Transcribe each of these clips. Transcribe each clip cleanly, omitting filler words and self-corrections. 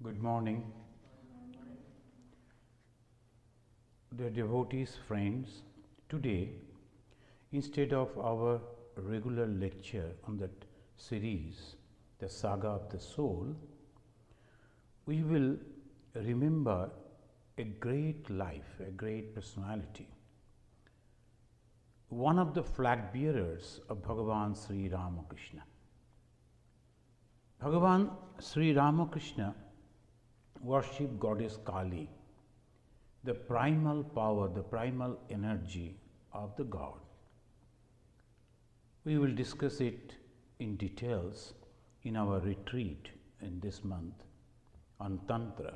Good morning, dear devotees, friends. Today, instead of our regular lecture on that series, the Saga of the Soul, we will remember a great life, a great personality, one of the flag bearers of Bhagavan Sri Ramakrishna. Bhagavan Sri Ramakrishna worship goddess Kali, the primal power, the primal energy of the God. We will discuss it in details in our retreat in this month on Tantra.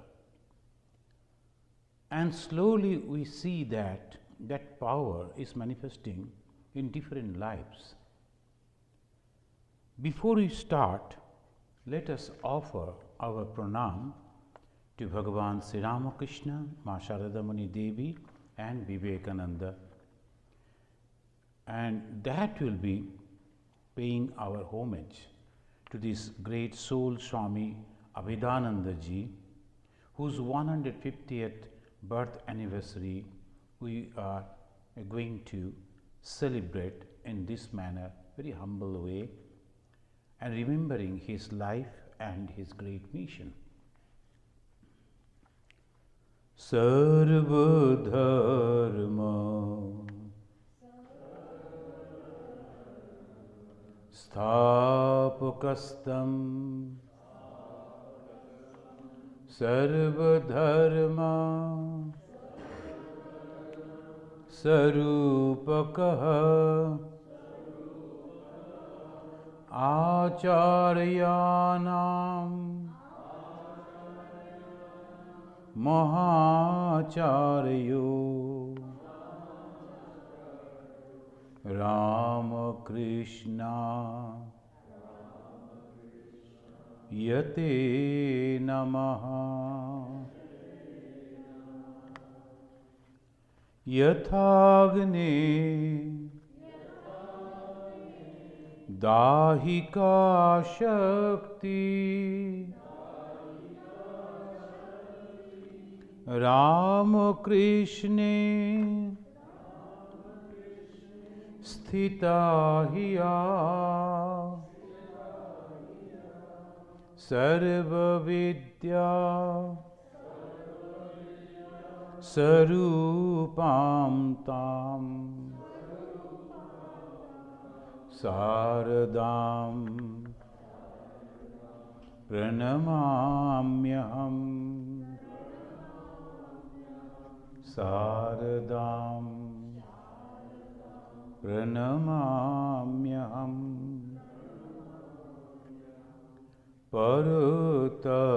And slowly we see that that power is manifesting in different lives. Before we start, let us offer our pranam to Bhagavan Sri Ramakrishna, Ma Sharada Muni Devi and Vivekananda, and that will be paying our homage to this great soul Swami Abhedananda ji, whose 150th birth anniversary we are going to celebrate in this manner, very humble way, and remembering his life and his great mission. Sarva dharma sthapakastam sarva dharma sarupakah acharyanam Mahacharyo Ramakrishna Yate Namaha Yathagne Dahika Shakti Ramakrishne Sthita hiya Sarva Vidya Sarupam Tam Saradam Pranamamyaham Saradam Pranamamyaham Paratatve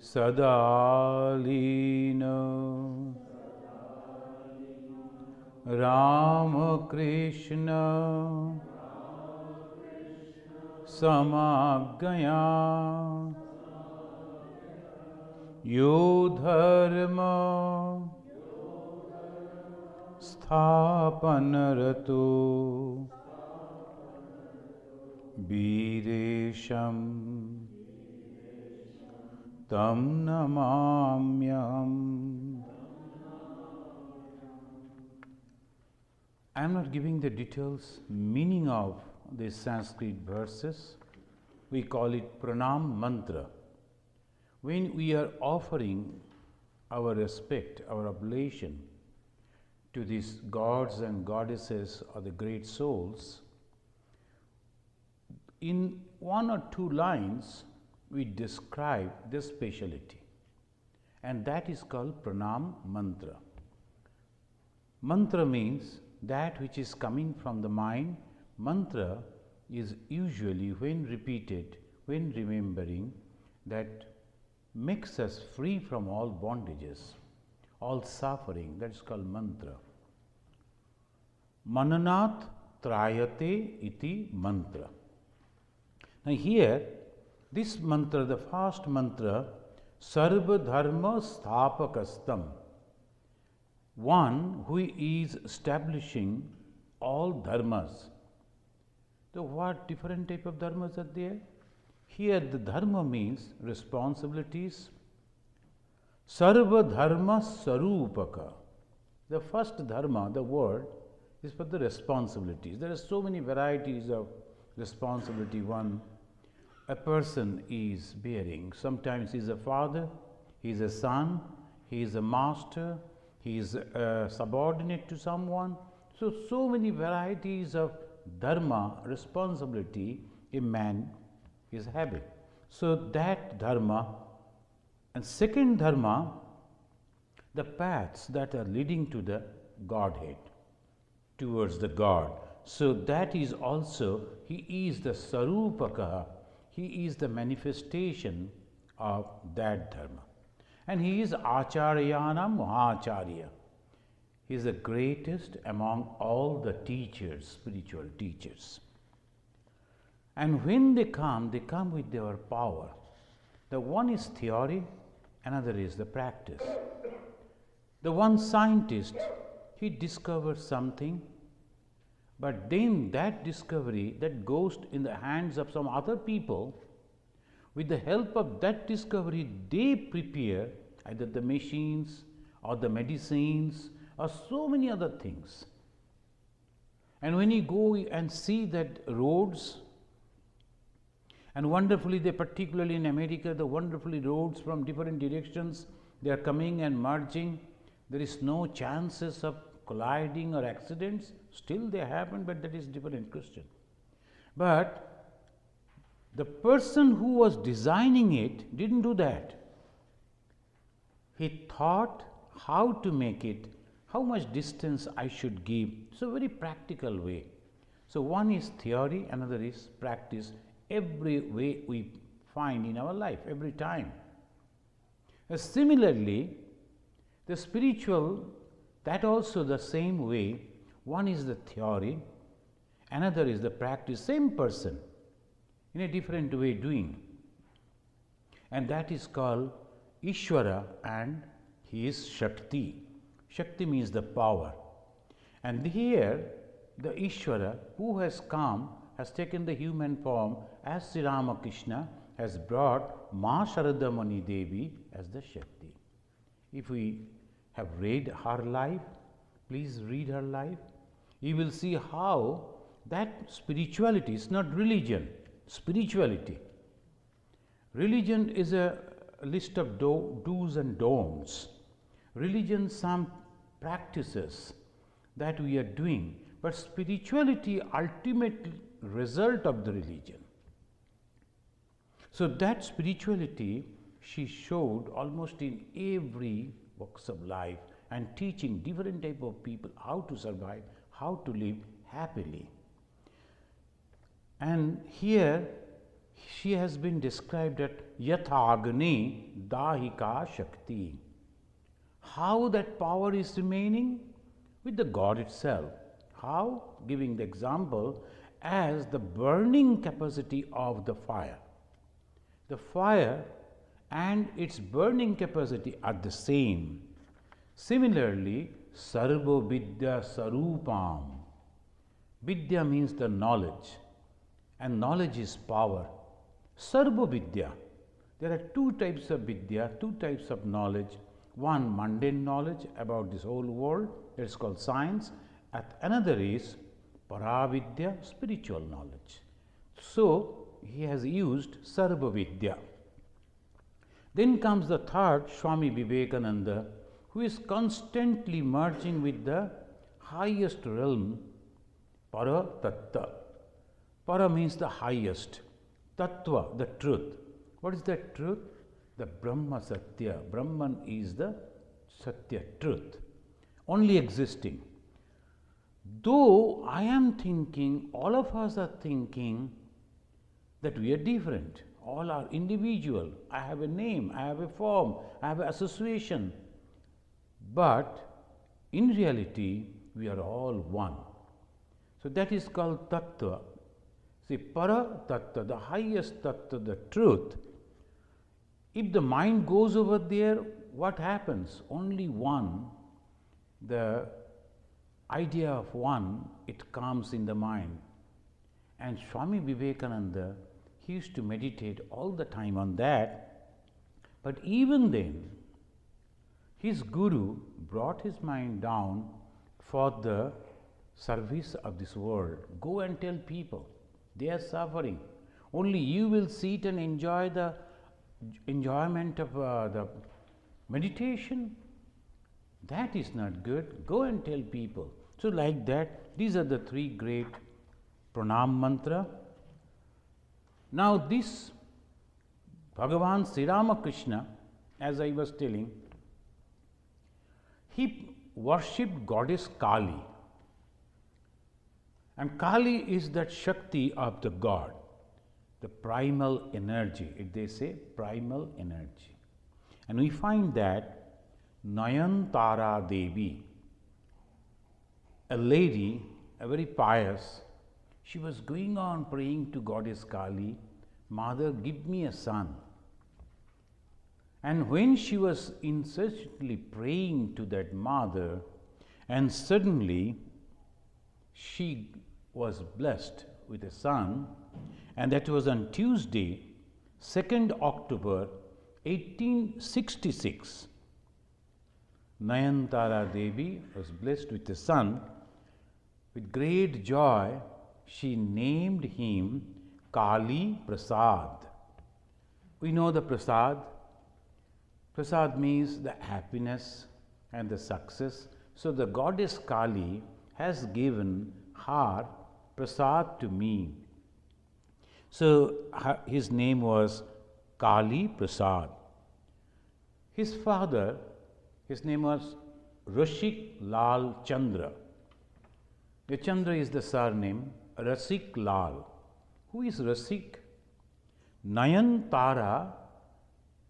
Sadalina Ramakrishna Samagaya Yo dharma sthapanarato biresham tam namamyam. I am not giving the details meaning of these Sanskrit verses. We call it pranam mantra. When we are offering our respect, our oblation to these gods and goddesses or the great souls, in one or two lines we describe this speciality, and that is called pranam mantra. Mantra means that which is coming from the mind. Mantra is usually, when repeated, when remembering, that makes us free from all bondages, all suffering. That is called mantra. Mananat trayate iti mantra. Now here, this mantra, the first mantra, sarva dharma sthapakastam, one who is establishing all dharmas, So what different type of dharmas are there? Here the dharma means responsibilities. Sarva dharma sarupaka. The first dharma, the word, is for the responsibilities. There are so many varieties of responsibility one a person is bearing. Sometimes he is a father, he is a son, he is a master, he is a subordinate to someone. So many varieties of dharma, responsibility, a man is having. So that dharma, and second dharma, the paths that are leading to the Godhead, towards the God. So that is also, he is the Sarupaka, he is the manifestation of that dharma. And he is Acharyanam Mahacharya. He is the greatest among all the teachers, spiritual teachers. And when they come with their power. The one is theory, another is the practice. The one scientist, he discovers something, but then that discovery that goes in the hands of some other people, with the help of that discovery, they prepare either the machines or the medicines or so many other things. And when you go and see that roads, and wonderfully, they particularly in America, the wonderfully roads from different directions, they are coming and merging. There is no chances of colliding or accidents. Still they happen, but that is different question. But the person who was designing it didn't do that. He thought how to make it, how much distance I should give. So very practical way. So one is theory, another is practice. Every way we find in our life, every time. Similarly, the spiritual, that also the same way, one is the theory, another is the practice, same person, in a different way doing. And that is called Ishvara, and he is Shakti. Shakti means the power. And here, the Ishvara who has come, has taken the human form as Sri Ramakrishna has brought Ma Sharadamani Devi as the Shakti. If we have read her life, please read her life, you will see how that spirituality is not religion, spirituality. Religion is a list of do's and don'ts. Religion, some practices that we are doing, but spirituality, ultimate result of the religion. So that spirituality she showed almost in every walks of life, and teaching different type of people how to survive, how to live happily. And here she has been described at Yathagni Dahika Shakti. How that power is remaining? With the God itself. How? Giving the example as the burning capacity of the fire. The fire and its burning capacity are the same. Similarly, Sarva Vidya Sarupam. Vidya means the knowledge, and knowledge is power. Sarva Vidya. There are two types of Vidya, two types of knowledge. One, mundane knowledge about this whole world, that is called science. And another is Paravidya, spiritual knowledge. So, he has used Sarva Vidya. Then comes the third, Swami Vivekananda, who is constantly merging with the highest realm, Para Tattva. Para means the highest, Tattva, the truth. What is that truth? The Brahma Satya. Brahman is the Satya, truth, only existing. Though I am thinking, all of us are thinking that we are different. All are individual. I have a name, I have a form, I have an association. But in reality, we are all one. So that is called Tattva. See, Para Tattva, the highest Tattva, the truth. If the mind goes over there, what happens? Only one, the idea of one, it comes in the mind. And Swami Vivekananda, he used to meditate all the time on that. But even then, his guru brought his mind down for the service of this world. Go and tell people, they are suffering. Only you will sit and enjoy the enjoyment of the meditation. That is not good. Go and tell people. So like that, these are the three great pranam mantra. Now this Bhagavan Sri Ramakrishna, as I was telling, he worshipped goddess Kali. And Kali is that Shakti of the God, the primal energy. They say primal energy. And we find that Nayantara Devi, a lady, a very pious, she was going on praying to goddess Kali, Mother, give me a son. And when she was incessantly praying to that mother, and suddenly she was blessed with a son, and that was on Tuesday, 2nd October 1866. Nayantara Devi was blessed with a son. With great joy, she named him Kali Prasad. We know the Prasad. Prasad means the happiness and the success. So the goddess Kali has given her Prasad to me. So his name was Kali Prasad. His father, his name was Rashik Lal Chandra. The Chandra is the surname, Rasik Lal. Who is Rasik? Nayantara,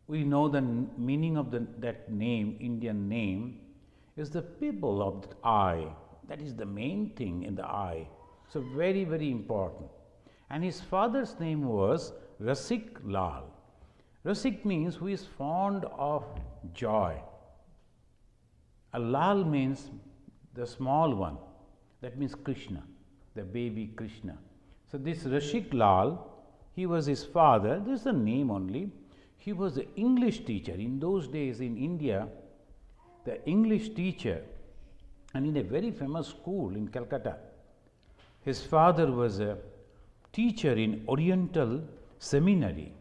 we know the meaning of that name, Indian name, is the pupil of the eye. That is the main thing in the eye. So very, very important. And his father's name was Rasik Lal. Rasik means who is fond of joy. A Lal means the small one. That means Krishna, the baby Krishna. So this Rashik Lal, he was his father. This is the name only. He was an English teacher. In those days in India, the English teacher, and in a very famous school in Calcutta, his father was a teacher in Oriental Seminary,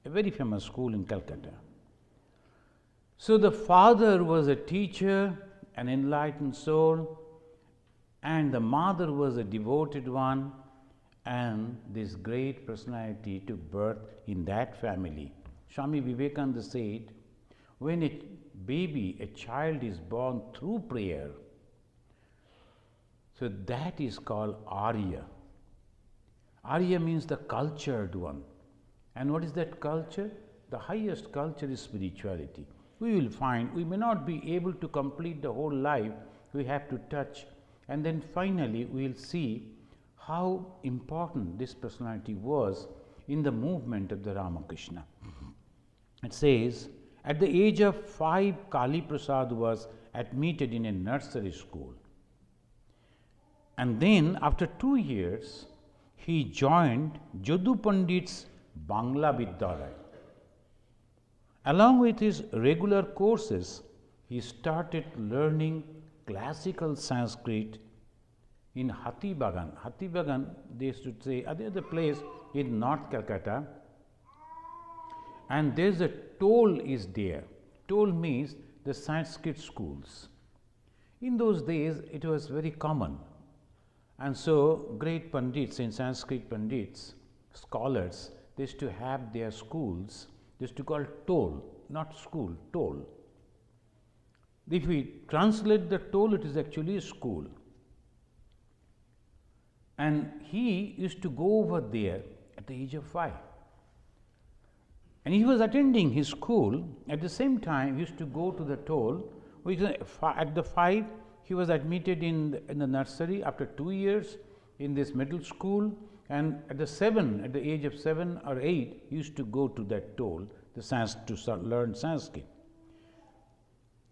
a very famous school in Calcutta. So the father was a teacher, an enlightened soul, and the mother was a devoted one, and this great personality took birth in that family. Swami Vivekananda said, when a baby, a child is born through prayer, so that is called Arya. Arya means the cultured one. And what is that culture? The highest culture is spirituality. We will find, we may not be able to complete the whole life, we have to touch. And then finally, we will see how important this personality was in the movement of the Ramakrishna. It says, at the age of 5, Kali Prasad was admitted in a nursery school. And then, after 2 years, he joined Jadu Pandit's Bangla Vidyalaya. Along with his regular courses, he started learning classical Sanskrit in Hattibaghan. Hattibaghan, they should say, other place in North Calcutta. And there's a toll is there. Toll means the Sanskrit schools. In those days, it was very common. And so, great Pandits in Sanskrit Pandits, scholars, they used to have their schools, they used to call toll, not school, toll. If we translate the toll, it is actually a school. And he used to go over there at the age of 5. And he was attending his school. At the same time, he used to go to the toll. At the 5, he was admitted in the nursery after 2 years in this middle school. And at the age of 7 or 8, he used to go to that toll to learn Sanskrit.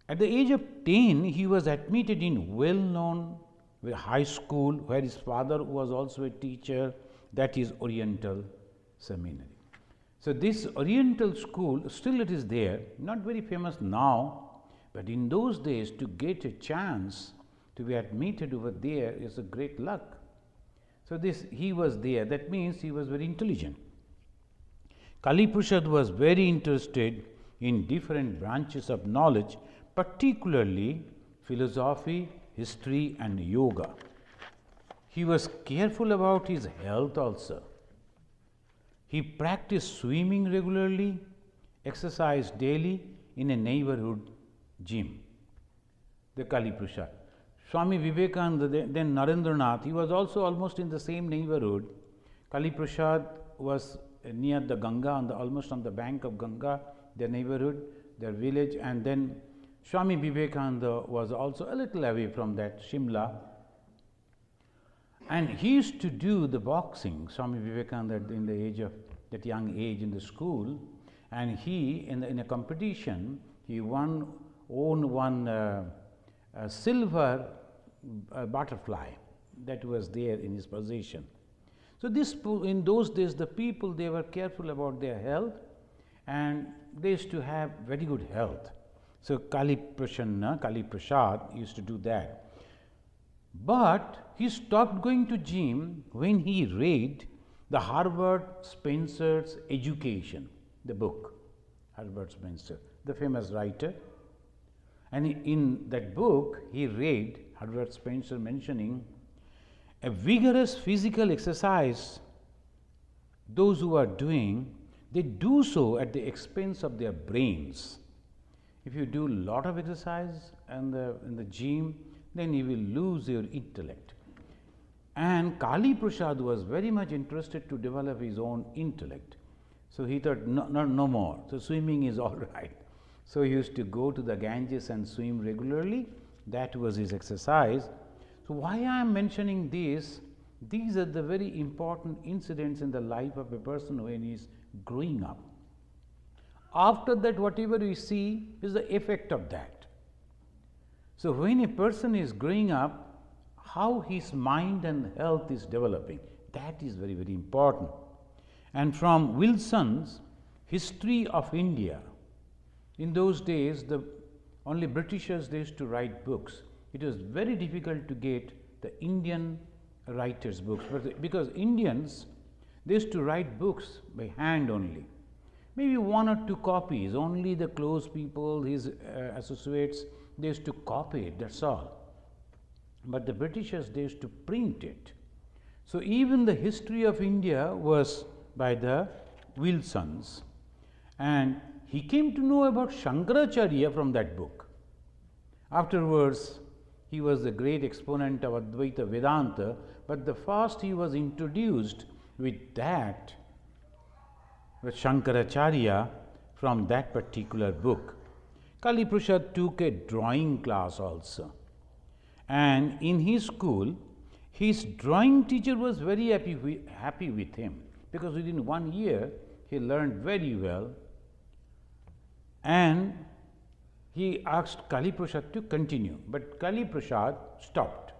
At the age of 10, he was admitted in well-known high school where his father was also a teacher that is Oriental Seminary. So this Oriental school, still it is there, not very famous now, but in those days to get a chance to be admitted over there is a great luck. So he was there, that means he was very intelligent. Kali Prasad was very interested in different branches of knowledge, particularly philosophy, history and yoga. He was careful about his health also. He practiced swimming regularly, exercised daily in a neighborhood gym. The Kali Prasad. Swami Vivekananda, then Narendranath, he was also almost in the same neighborhood. Kali Prasad was near the Ganga, almost on the bank of Ganga, their neighborhood, their village, and then Swami Vivekananda was also a little away from that, Shimla. And he used to do the boxing, Swami Vivekananda, in the age of that young age in the school, and he, in a competition, he won one silver butterfly that was there in his possession. So in those days, the people, they were careful about their health, and they used to have very good health. So Kali Prasad used to do that. But he stopped going to gym when he read the Herbert Spencer's Education, the book, Herbert Spencer, the famous writer. And in that book, he read Herbert Spencer mentioning a vigorous physical exercise, those who are doing, they do so at the expense of their brains. If you do a lot of exercise in the gym, then you will lose your intellect. And Kali Prasad was very much interested to develop his own intellect. So he thought, no more. So swimming is all right. So he used to go to the Ganges and swim regularly. That was his exercise. So why I am mentioning this? These are the very important incidents in the life of a person when he is growing up. After that, whatever we see is the effect of that. So when a person is growing up, how his mind and health is developing, that is very, very important. And from Wilson's History of India, in those days, only Britishers, they used to write books. It was very difficult to get the Indian writers' books, because Indians, they used to write books by hand only. Maybe one or two copies, only the close people, his associates, they used to copy it, that's all. But the Britishers, they used to print it. So even the history of India was by the Wilsons. And he came to know about Shankaracharya from that book. Afterwards, he was the great exponent of Advaita Vedanta, but the first he was introduced with Shankaracharya from that particular book. Kali Prasad took a drawing class also. And in his school, his drawing teacher was very happy with him, because within 1 year, he learned very well. And he asked Kali Prasad to continue, but Kali Prasad stopped.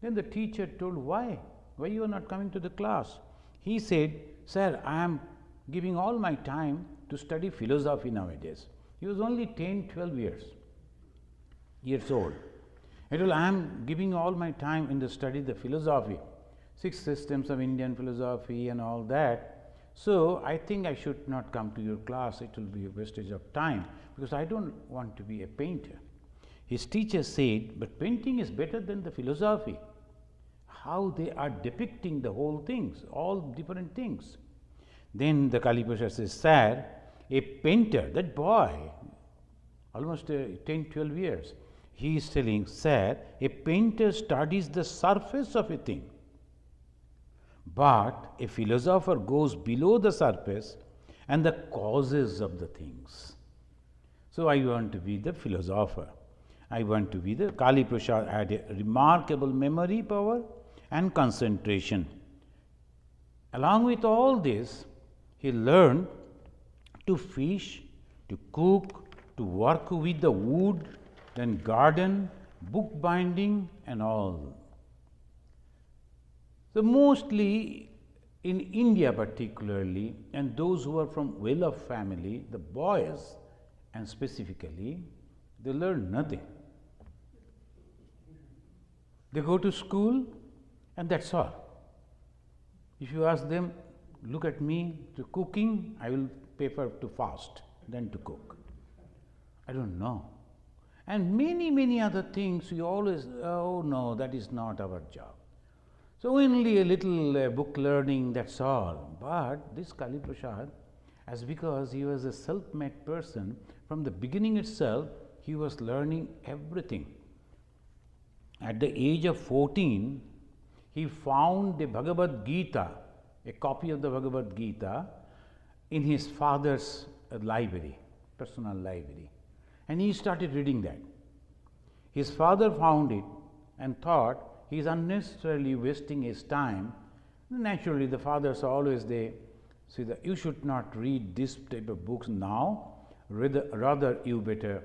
Then the teacher told, why you are not coming to the class? He said, sir, I am giving all my time to study philosophy nowadays. He was only 10-12 years old. He told, I am giving all my time in the study the philosophy, 6 systems of Indian philosophy and all that. So I think I should not come to your class, it will be a wastage of time, because I don't want to be a painter. His teacher said, but painting is better than the philosophy. How they are depicting the whole things, all different things. Then the Kali Prasad says, sir, a painter, that boy, almost 10-12 years, he is telling, sir, a painter studies the surface of a thing. But a philosopher goes below the surface and the causes of the things. So I want to be the philosopher. I want to be the Kali Prasad had a remarkable memory power and concentration. Along with all this, he learned to fish, to cook, to work with the wood, then garden, book binding and all. So mostly in India particularly, and those who are from well-off family, the boys, and specifically, they learn nothing. They go to school and that's all. If you ask them, look at me to cooking, I will prefer to fast than to cook. I don't know. And many other things you always, oh no, that is not our job. So only a little book learning, that's all. But this Kali Prasad, as because he was a self-made person, from the beginning itself, he was learning everything. At the age of 14, he found the Bhagavad Gita, a copy of the Bhagavad Gita, in his father's library, personal library. And he started reading that. His father found it and thought he is unnecessarily wasting his time. Naturally, the fathers always they say that you should not read this type of books now, rather you better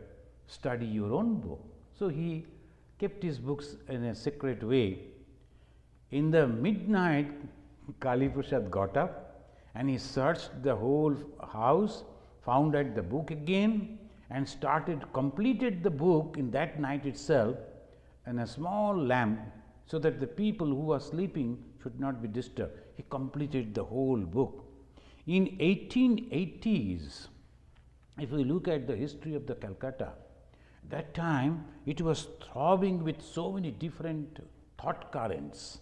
study your own book. So he kept his books in a secret way. In the midnight, Kali Prasad got up and he searched the whole house, found out the book again, and completed the book in that night itself in a small lamp, so that the people who are sleeping should not be disturbed. He completed the whole book. In 1880s, if we look at the history of the Calcutta, that time it was throbbing with so many different thought currents.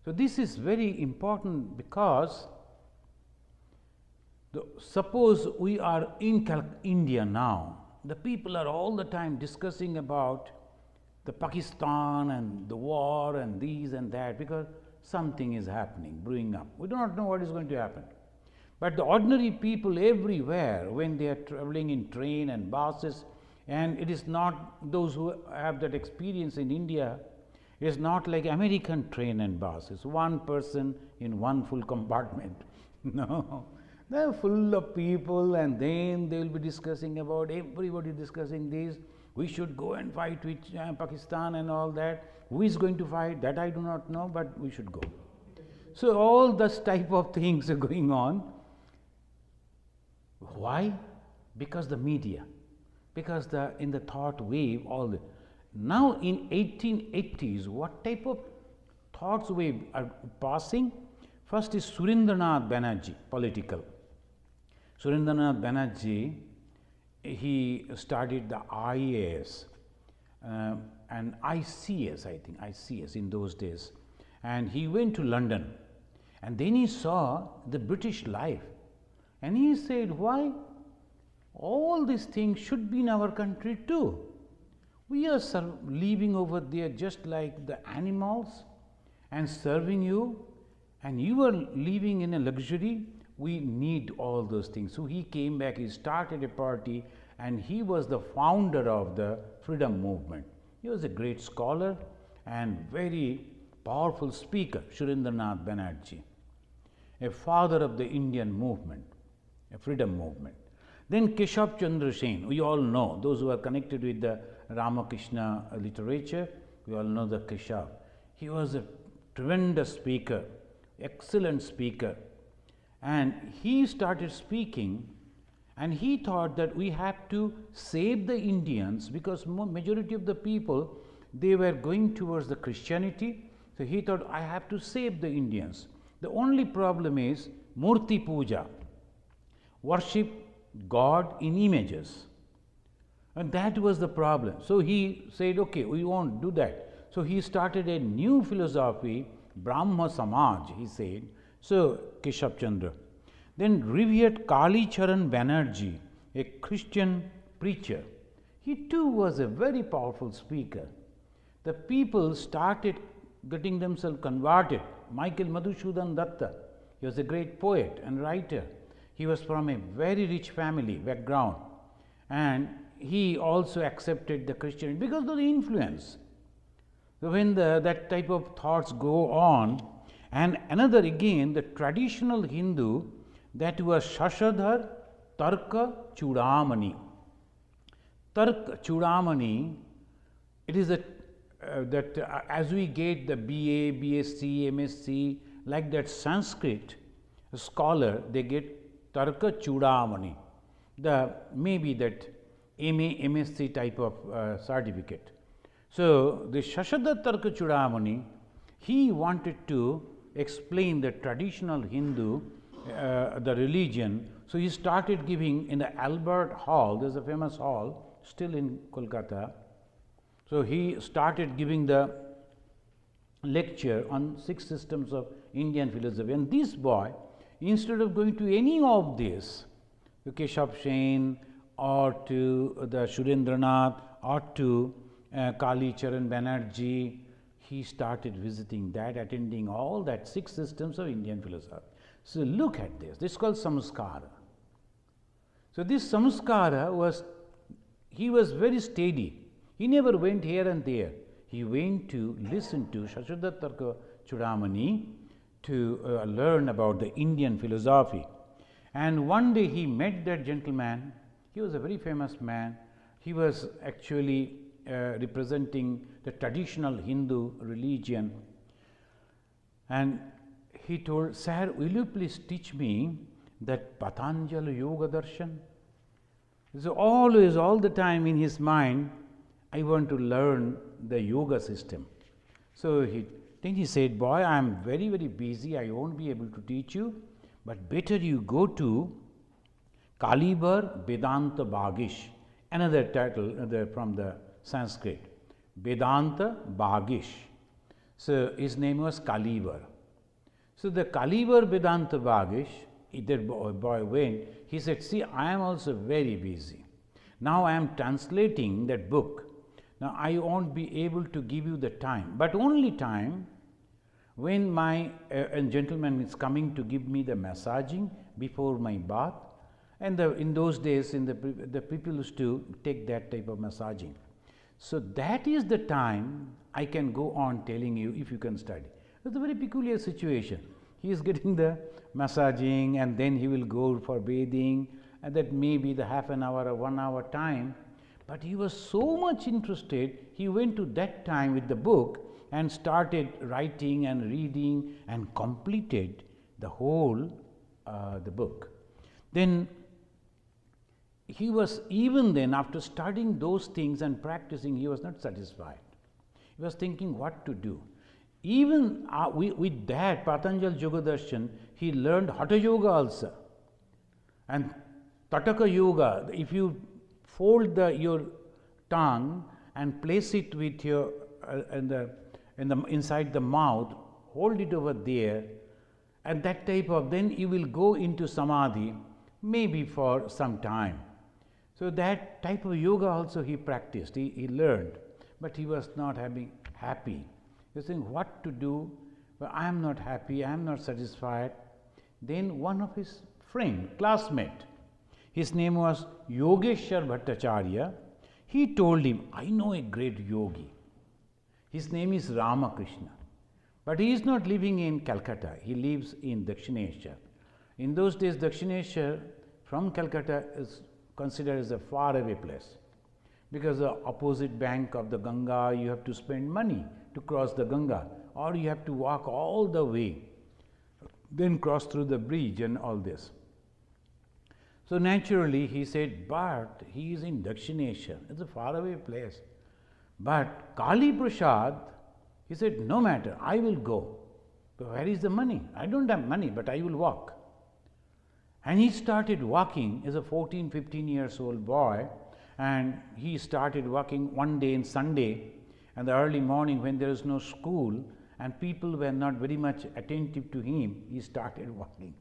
So this is very important because suppose we are in India now, the people are all the time discussing about the Pakistan and the war and these and that, because something is happening, brewing up. We do not know what is going to happen. But the ordinary people everywhere, when they are traveling in train and buses, and it is not those who have that experience in India, it is not like American train and buses, one person in one full compartment. No, they are full of people, and then they will be discussing about, everybody discussing this. We should go and fight with Pakistan and all that. Who is going to fight? That I do not know, but we should go. So all this type of things are going on. Why? Because the media, because in the thought wave, all the. Now in 1880s, what type of thoughts wave are passing? First is Surendranath Banerjee, political. Surendranath Banerjee, he studied the IAS and ICS, I think, ICS in those days. And he went to London, and then he saw the British life. And he said, why? All these things should be in our country too. We are living over there just like the animals and serving you, and you are living in a luxury. We need all those things. So he came back, he started a party, and he was the founder of the freedom movement. He was a great scholar and very powerful speaker, Surendranath Banerjee, a father of the Indian movement, a freedom movement. Then Keshav Chandra Sen, we all know, those who are connected with the Ramakrishna literature, we all know the Keshav. He was a tremendous speaker, excellent speaker. And he started speaking, and he thought that we have to save the Indians, because majority of the people, they were going towards the Christianity. So he thought, I have to save the Indians. The only problem is Murti Puja, worship God in images. And that was the problem. So he said, okay, we won't do that. So he started a new philosophy, Brahma Samaj, he said. So Keshav Chandra. Then revered Kali Charan Banerjee, a Christian preacher. He too was a very powerful speaker. The people started getting themselves converted. Michael Madhusudhan Datta, he was a great poet and writer. He was from a very rich family background, and he also accepted the Christianity because of the influence. So when that type of thoughts go on, and another again, the traditional Hindu, that was Shashadhar Tarka Chudamani. Tarka Chudamani, it is that as we get the BA, BSc, MSc, like that Sanskrit scholar, they get Tarka Chudamani, maybe that MA, MSc type of certificate. So, the Shashada Tarka Chudamani, he wanted to explain the traditional Hindu, the religion. So, he started giving in the Albert Hall, there is a famous hall still in Kolkata. So, he started giving the lecture on 6 systems of Indian philosophy, and this boy, instead of going to any of this, to Keshav Sen or to the Surendranath or to Kali Charan Banerjee, he started visiting that, attending all that 6 systems of Indian philosophy. So, look at this, this is called samskara. So, this samskara he was very steady. He never went here and there. He went to listen to Shashada Tarka Chudamani to learn about the Indian philosophy. And one day he met that gentleman. He was a very famous man. He was actually representing the traditional Hindu religion. And he told, "Sir, will you please teach me that Patanjali Yoga Darshan?" So, always, all the time in his mind, I want to learn the yoga system. So, then he said, "Boy, I am very, very busy, I won't be able to teach you, but better you go to Kalibar Vedanta Bhagish," another title from the Sanskrit, Vedanta Bhagish. So, his name was Kalibar. So, the Kalibar Vedanta Bhagish, that boy went, he said, "See, I am also very busy. Now, I am translating that book. Now, I won't be able to give you the time, but only time when my gentleman is coming to give me the massaging before my bath." And in those days, the people used to take that type of massaging. So, that is the time I can go on telling you if you can study. It is a very peculiar situation. He is getting the massaging and then he will go for bathing, and that may be the half an hour or 1 hour time. But he was so much interested, he went to that time with the book and started writing and reading and completed the whole the book. Then he was, even then, after studying those things and practicing, he was not satisfied. He was thinking what to do. Even with that Patanjali Yoga Darshan, he learned Hatha Yoga also, and Tataka Yoga. If you fold your tongue and place it with your inside the mouth, hold it over there, and that type of, then you will go into samadhi, maybe for some time. So, that type of yoga also he practiced, he learned, but he was not happy. He was saying, what to do? Well, I am not happy, I am not satisfied. Then one of his friend, classmate, his name was Yogeshwar Bhattacharya, he told him, "I know a great yogi. His name is Ramakrishna, but he is not living in Calcutta, he lives in Dakshineshwar." In those days, Dakshineshwar from Calcutta is considered as a faraway place, because the opposite bank of the Ganga, you have to spend money to cross the Ganga, or you have to walk all the way, then cross through the bridge and all this. So, naturally he said, but he is in Dakshineshwar, it is a faraway place. But Kali Prasad, he said, no matter, I will go. But where is the money? I don't have money, but I will walk. And he started walking as a 14, 15 years old boy, and he started walking one day in Sunday, and the early morning when there is no school and people were not very much attentive to him, he started walking.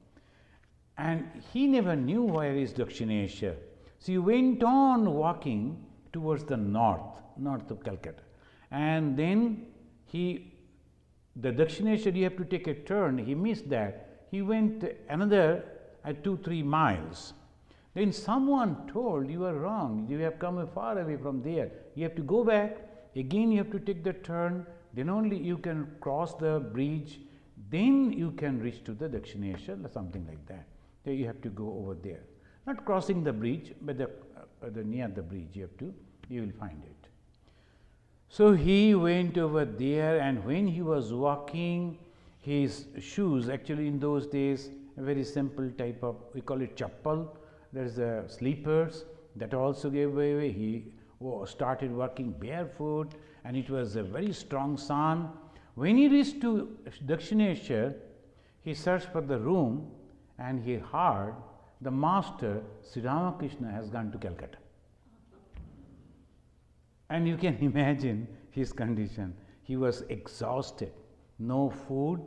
And he never knew where is Dakshineshwar. So, he went on walking towards the north of Calcutta. And then the Dakshineshwar, you have to take a turn, he missed that. He went another 2-3 miles. Then someone told, you are wrong, you have come far away from there, you have to go back, again you have to take the turn, then only you can cross the bridge, then you can reach to the Dakshineshwar or something like that. Then you have to go over there. Not crossing the bridge, but near the bridge you will find it. So, he went over there, and when he was walking, his shoes, actually in those days, a very simple type of, we call it chappal. There's sleepers that also gave way. He started working barefoot, and it was a very strong sun. When he reached to Dakshineshwar, he searched for the room and he heard the master, Sri Ramakrishna, has gone to Calcutta. And you can imagine his condition. He was exhausted, no food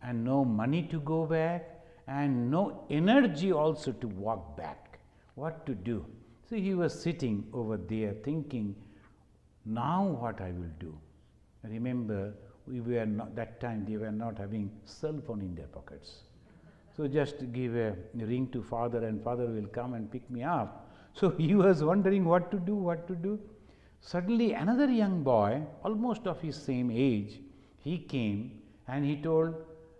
and no money to go back, and no energy also to walk back. What to do? So he was sitting over there thinking, now what I will do? Remember, we were not, that time they were not having cell phone in their pockets. So just give a ring to father and father will come and pick me up. So he was wondering what to do. Suddenly another young boy, almost of his same age, he came and he told,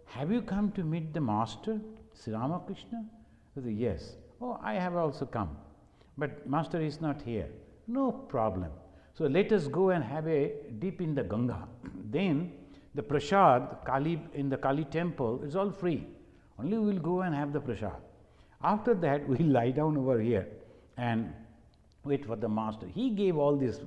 have you come to meet the master, Sri Ramakrishna? He said, yes. Oh, I have also come, but master is not here. No problem. So let us go and have a dip in the Ganga. Then the prasad, Kali, in the Kali temple, is all free. Only we will go and have the prasad. After that, we will lie down over here and wait for the master. He gave all this,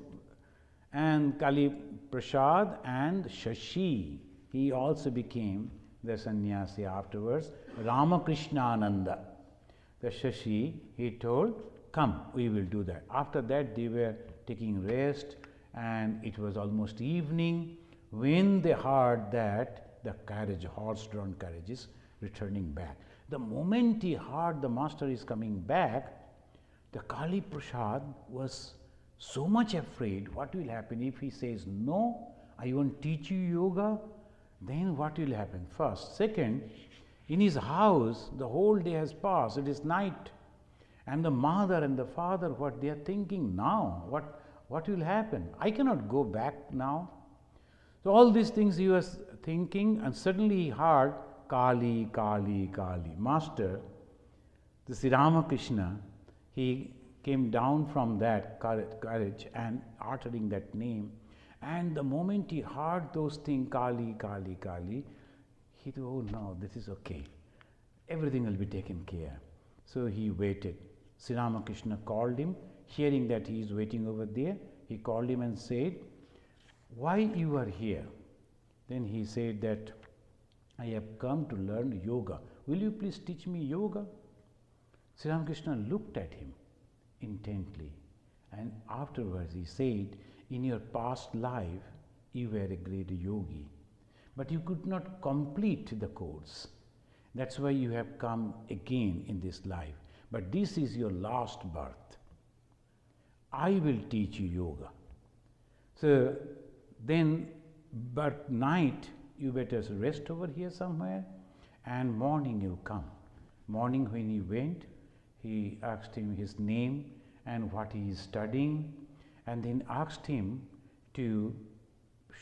and Kali Prasad and Shashi, he also became the sannyasi afterwards, Ramakrishnananda. The Shashi, he told, come, we will do that. After that, they were taking rest, and it was almost evening when they heard that the carriage, horse-drawn carriage, is returning back. The moment he heard the master is coming back, the Kali Prasad was so much afraid. What will happen if he says, no, I won't teach you yoga? Then what will happen? First. Second, in his house, the whole day has passed, it is night. And the mother and the father, what they are thinking now, what will happen? I cannot go back now. So all these things he was thinking, and suddenly he heard Kali, Kali, Kali. Master, the Sri Ramakrishna, he came down from that carriage and uttering that name. And the moment he heard those things, Kali, Kali, Kali, he thought, oh no, this is okay. Everything will be taken care. So he waited. Sri Ramakrishna called him, hearing that he is waiting over there. He called him and said, why you are here? Then he said that, I have come to learn yoga. Will you please teach me yoga? Sri Ramakrishna looked at him intently, and afterwards he said, in your past life, you were a great yogi, but you could not complete the course. That's why you have come again in this life. But this is your last birth. I will teach you yoga. So then, but night, you better rest over here somewhere, and morning you come. Morning when he went, he asked him his name and what he is studying, and then asked him to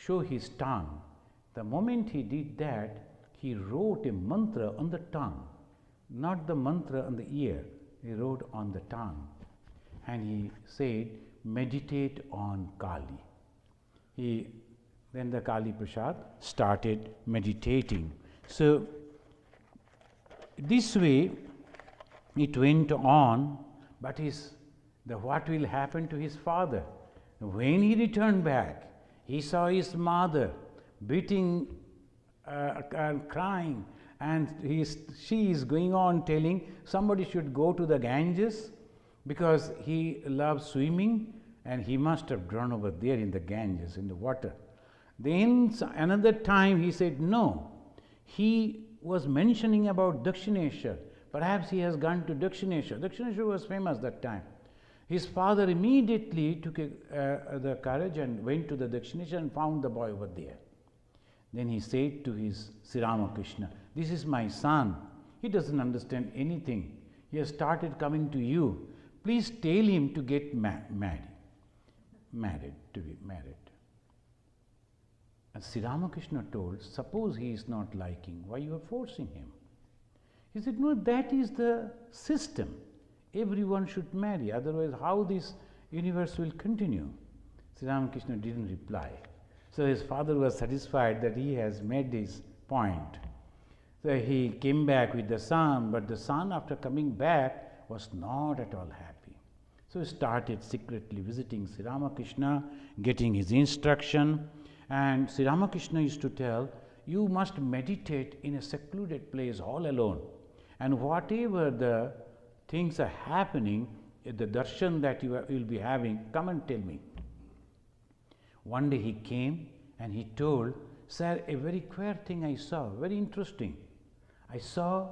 show his tongue. The moment he did that, he wrote a mantra on the tongue, not the mantra on the ear. He wrote on the tongue, and he said, meditate on Kali. Then the Kali Prasad started meditating. So this way it went on, but what will happen to his father? When he returned back, he saw his mother beating and crying, and she is going on telling somebody should go to the Ganges because he loves swimming, and he must have drawn over there in the Ganges, in the water. Then another time he said, no, he was mentioning about Dakshineshwar. Perhaps he has gone to Dakshineshwar. Dakshineshwar was famous that time. His father immediately took the courage and went to the Dakshineshwar and found the boy over there. Then he said to his Sri Ramakrishna, this is my son. He doesn't understand anything. He has started coming to you. Please tell him to get married. And Sri Ramakrishna told, suppose he is not liking, why you are forcing him? He said, no, that is the system. Everyone should marry, otherwise how this universe will continue? Sri Ramakrishna didn't reply. So his father was satisfied that he has made his point. So he came back with the son, but the son, after coming back, was not at all happy. So he started secretly visiting Sri Ramakrishna, getting his instruction, and Sri Ramakrishna used to tell, you must meditate in a secluded place all alone, and whatever the things are happening, the darshan that you will be having, come and tell me. One day he came and he told, sir, a very queer thing I saw, very interesting. I saw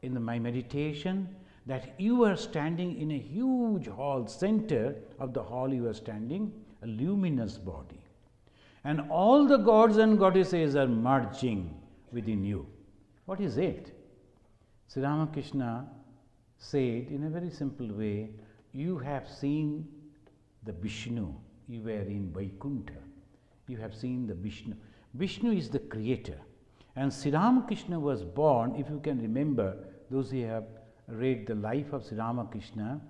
in my meditation that you were standing in a huge hall, center of the hall you were standing, a luminous body. And all the gods and goddesses are merging within you. What is it? Sri Ramakrishna said in a very simple way, you have seen the Vishnu, you were in Vaikuntha. You have seen the Vishnu. Vishnu is the creator. And Sri Ramakrishna was born, if you can remember, those who have read the life of Sri Ramakrishna,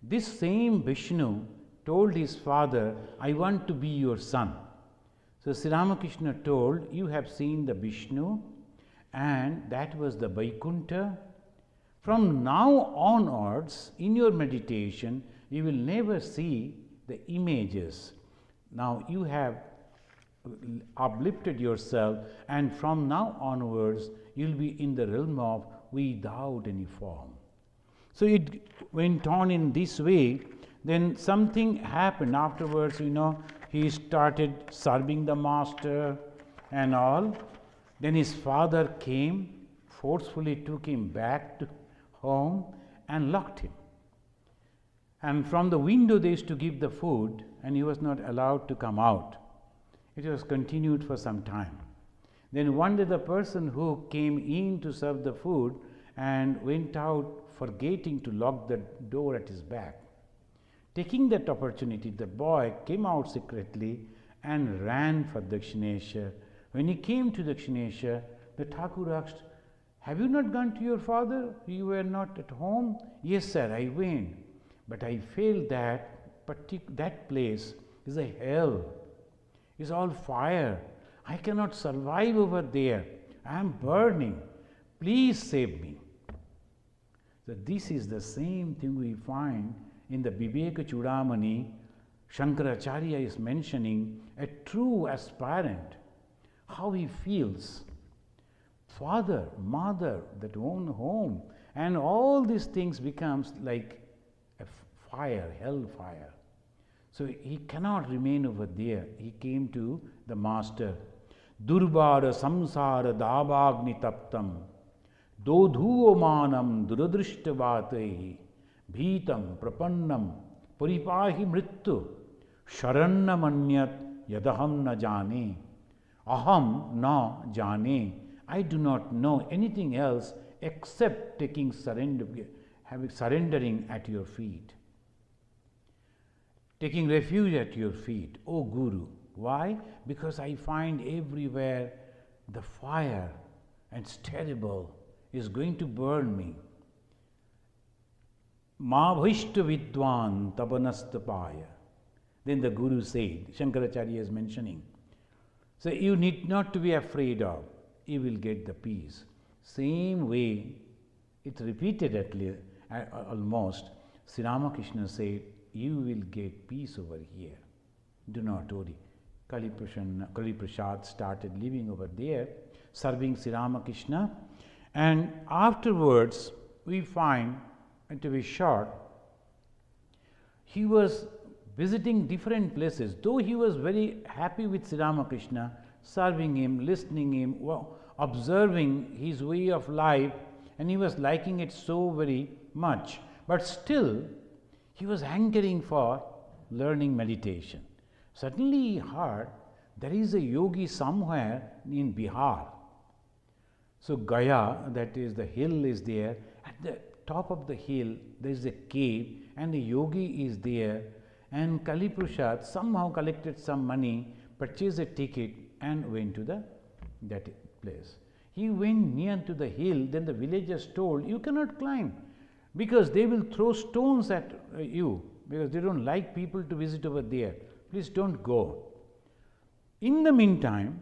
this same Vishnu told his father, I want to be your son. So Sri Ramakrishna told, you have seen the Vishnu, and that was the Vaikuntha. From now onwards, in your meditation, you will never see the images. Now you have uplifted yourself, and from now onwards, you will be in the realm of without any form. So it went on in this way. Then something happened afterwards, he started serving the master and all. Then his father came, forcefully took him back to home and locked him. And from the window they used to give the food, and he was not allowed to come out. It was continued for some time. Then one day the person who came in to serve the food and went out forgetting to lock the door at his back. Taking that opportunity, the boy came out secretly and ran for Dakshineshwar. When he came to Dakshineshwar, the Thakur asked, have you not gone to your father? You were not at home? Yes, sir, I went. But I felt that place is a hell. It's all fire. I cannot survive over there. I am burning. Please save me. So this is the same thing we find in the Viveka Chudamani. Shankaracharya is mentioning a true aspirant, how he feels. Father, mother, that own home, and all these things becomes like a fire, hell fire. So he cannot remain over there. He came to the master. Durbara samsara davagni taptam dodhuo manam duradrishtavatehi bhitam prapannam paripahi mrittu sharannamanyat yadaham na jane aham na jane. I do not know anything else except surrendering at your feet. Taking refuge at your feet, O Guru. Why? Because I find everywhere the fire, and it's terrible, is going to burn me. Ma bhishta vidwan tapanastapaya. Then the Guru said, Shankaracharya is mentioning, so you need not to be afraid of, you will get the peace. Same way, it's repeated almost, Sri Ramakrishna said, you will get peace over here. Do not worry. Kali Prasad started living over there, serving Sri Ramakrishna, and afterwards we find, and to be short, he was visiting different places. Though he was very happy with Sri Ramakrishna, serving him, listening him, observing his way of life, and he was liking it so very much, but still he was hankering for learning meditation. Suddenly he heard there is a yogi somewhere in Bihar. So Gaya, that is the hill, is there. At the top of the hill there is a cave, and the yogi is there, and Kali Prasad somehow collected some money, purchased a ticket and went to that place. He went near to the hill, then the villagers told, you cannot climb, because they will throw stones at you, because they don't like people to visit over there. Please don't go. In the meantime,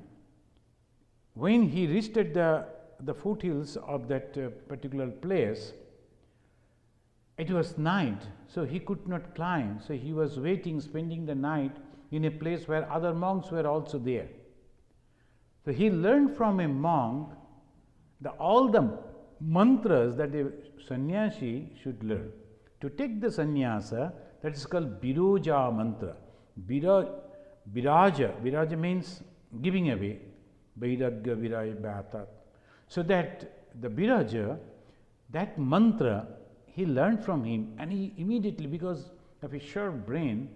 when he reached at the the foothills of that particular place. It was night, so he could not climb. So he was waiting, spending the night in a place where other monks were also there. So he learned from a monk all the mantras that a sannyasi should learn. To take the sannyasa, that is called Viroja mantra. Viraja means giving away. Vairagya viraya. So that the Viraja, that mantra, he learned from him, and he immediately, because of his sharp brain,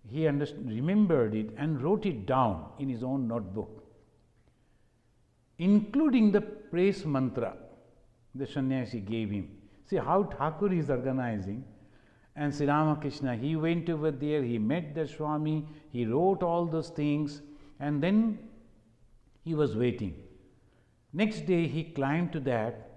he remembered it and wrote it down in his own notebook, including the praise mantra the sannyasi gave him. See how Thakur is organizing. And Sri Ramakrishna, he went over there, he met the Swami, he wrote all those things, and then he was waiting. Next day he climbed to that,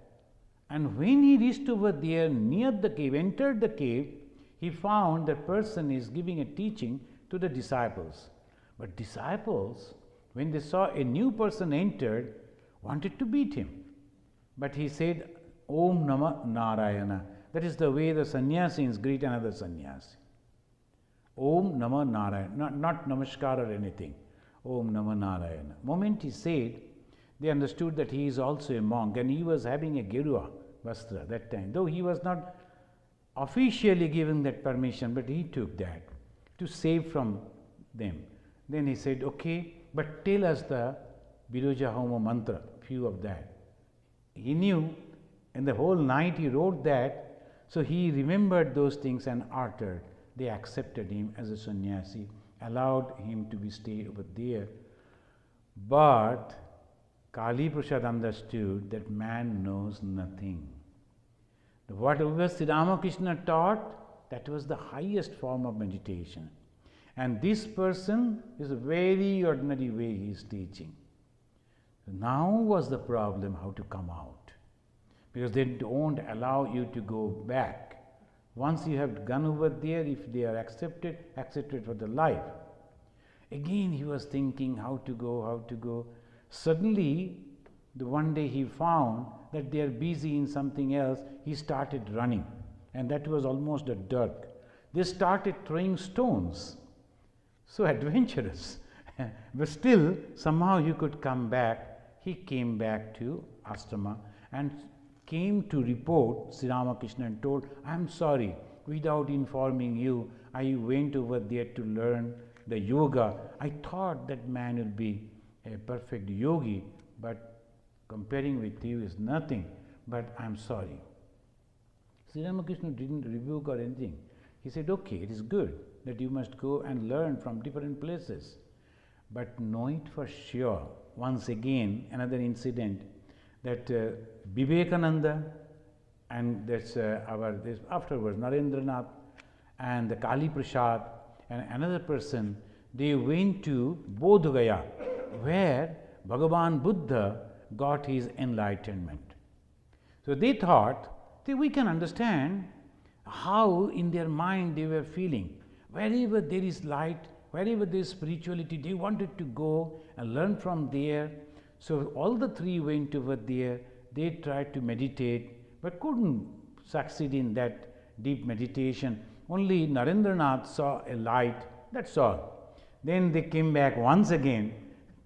and when he reached over there near the cave, entered the cave, he found that person is giving a teaching to the disciples. But disciples, when they saw a new person entered, wanted to beat him. But he said, Om Namah Narayana. That is the way the sannyasins greet another sannyasi. Om Namah Narayana, not Namaskar or anything. Om Namah Narayana. Moment he said, they understood that he is also a monk, and he was having a Gerua Vastra that time. Though he was not officially given that permission, but he took that to save from them. Then he said, okay, but tell us the Viroja Homa mantra, few of that. He knew, and the whole night he wrote that, so he remembered those things and uttered. They accepted him as a sannyasi, allowed him to be stay over there. But Kali Prasad understood that man knows nothing. Whatever Sri Ramakrishna taught, that was the highest form of meditation. And this person is a very ordinary way he is teaching. Now was the problem how to come out, because they don't allow you to go back. Once you have gone over there, if they are accepted for the life. Again he was thinking how to go. Suddenly, one day he found that they are busy in something else. He started running, and that was almost at dark. They started throwing stones. So adventurous. But still, somehow you could come back. He came back to ashrama and came to report Sri Ramakrishna and told, I am sorry, without informing you, I went over there to learn the yoga. I thought that man will be a perfect yogi, but comparing with you is nothing, but I am sorry. Sri Ramakrishna didn't rebuke or anything. He said, okay, it is good that you must go and learn from different places, but know it for sure. Once again, another incident, that Vivekananda and that's afterwards Narendranath and the Kali Prasad and another person, they went to Bodh Gaya, where Bhagavan Buddha got his enlightenment. So they thought that we can understand how in their mind they were feeling. Wherever there is light, wherever there is spirituality, they wanted to go and learn from there. So all the three went over there. They tried to meditate, but couldn't succeed in that deep meditation. Only Narendranath saw a light, that's all. Then they came back once again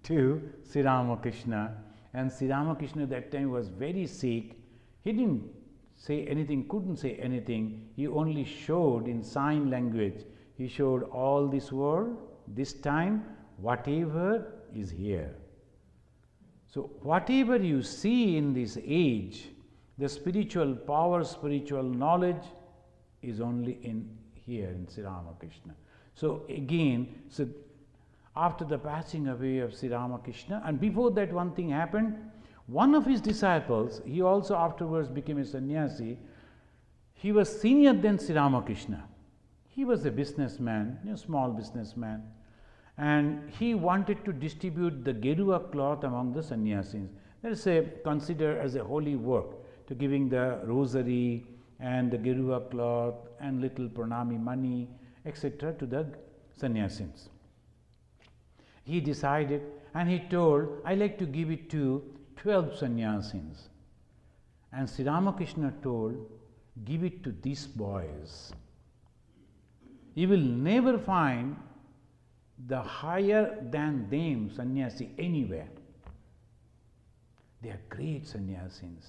to Sri Ramakrishna, and Sri Ramakrishna that time was very sick. He didn't say anything, couldn't say anything. He only showed in sign language. He showed all this world, this time, whatever is here. So whatever you see in this age, the spiritual power, spiritual knowledge is only in here in Sri Ramakrishna. So again, after the passing away of Sri Ramakrishna, and before that one thing happened, one of his disciples, he also afterwards became a sannyasi. He was senior than Sri Ramakrishna. He was a businessman, a small businessman, and he wanted to distribute the Gerua cloth among the sannyasis. That is considered as a holy work, to giving the rosary and the Gerua cloth and little pranami money, etc. to the sannyasis. He decided and he told, I like to give it to 12 sannyasins. And Sri Ramakrishna told, give it to these boys. You will never find the higher than them sannyasi anywhere. They are great sannyasins.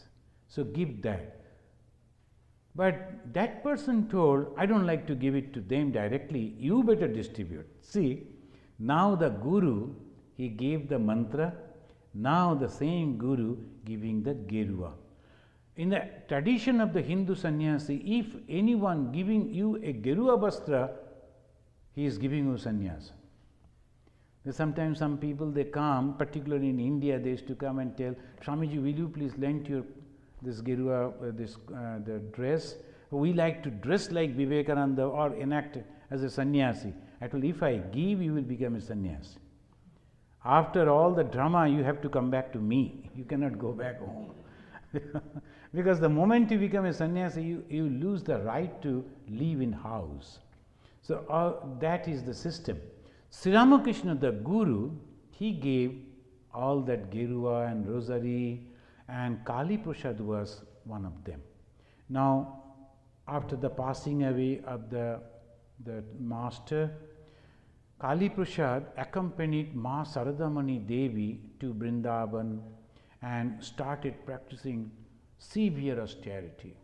So give that. But that person told, I don't like to give it to them directly, you better distribute. See, now the Guru, he gave the mantra, now the same Guru giving the Gerua. In the tradition of the Hindu sannyasi, if anyone giving you a Gerua Vastra, he is giving you sannyasa. Sometimes some people they come, particularly in India, they used to come and tell, Swamiji, will you please lend your this Gerua, the dress? We like to dress like Vivekananda or enact as a sannyasi. I told, if I give, you will become a sannyasi. After all the drama, you have to come back to me. You cannot go back home. Because the moment you become a sannyasi, you lose the right to live in house. So that is the system. Sri Ramakrishna, the Guru, he gave all that Gerua and Rosary, and Kali Prasad was one of them. Now, after the passing away of the master, Kali Prasad accompanied Ma Saradamani Devi to Vrindavan and started practicing severe austerity,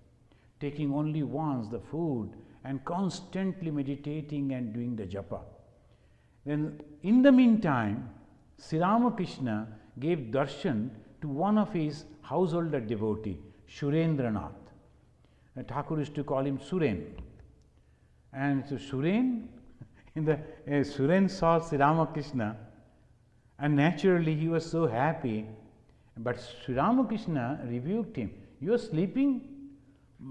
taking only once the food and constantly meditating and doing the japa. Then, in the meantime, Sri Ramakrishna gave darshan to one of his householder devotee, Surendranath. Thakur used to call him Suren. And so Suren, Suren saw Sri Ramakrishna, and naturally he was so happy. But Sri Ramakrishna rebuked him. You are sleeping?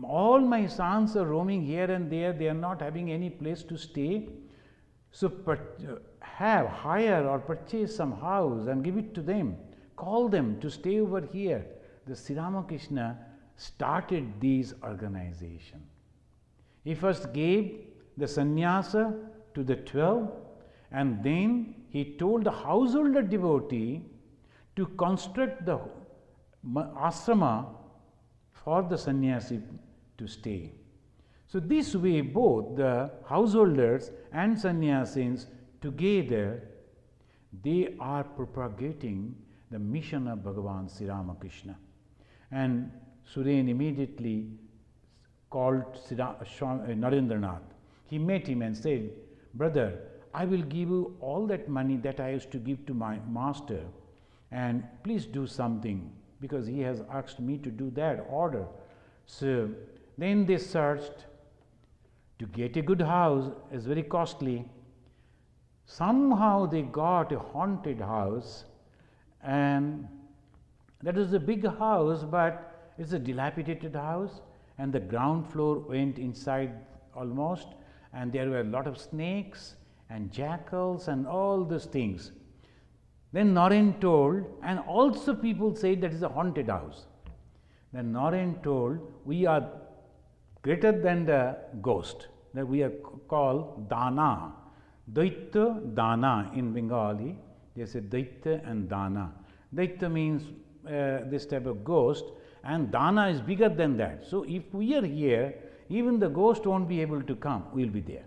All my sons are roaming here and there, they are not having any place to stay. So hire or purchase some house and give it to them. Call them to stay over here. The Sri Ramakrishna started these organization. He first gave the sannyasa to the 12, and then he told the householder devotee to construct the ashrama for the sannyasi to stay. So this way both the householders and sannyasins together, they are propagating the mission of Bhagavan Sri Ramakrishna. And Suren immediately called Narendranath. He met him and said, brother, I will give you all that money that I used to give to my master, and please do something, because he has asked me to do that order. So then they searched. To get a good house is very costly. Somehow they got a haunted house, and that is a big house, but it's a dilapidated house, and the ground floor went inside almost, and there were a lot of snakes and jackals and all those things. Then Naren told, and also people said that is a haunted house. Then Naren told, we are greater than the ghost, that we are called Dana. Daitya, Dana in Bengali, they say Daitya and Dana. Daitya means this type of ghost, and Dana is bigger than that. So if we are here, even the ghost won't be able to come, we will be there.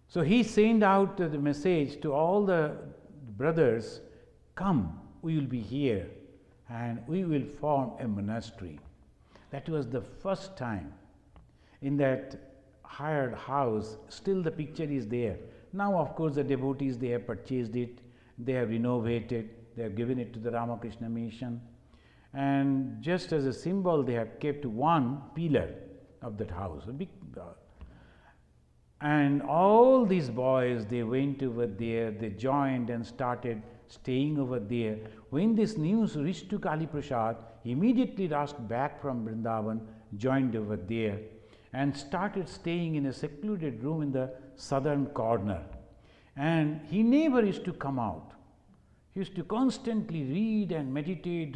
So he sent out the message to all the brothers, come, we will be here, and we will form a monastery. That was the first time. In that hired house, still the picture is there. Now, of course, the devotees, they have purchased it, they have renovated, they have given it to the Ramakrishna mission, and just as a symbol, they have kept one pillar of that house, a big. And all these boys, they went over there, they joined and started staying over there. When this news reached to Kali Prasad, he immediately rushed back from Vrindavan, joined over there, and started staying in a secluded room in the southern corner. And he never used to come out. He used to constantly read and meditate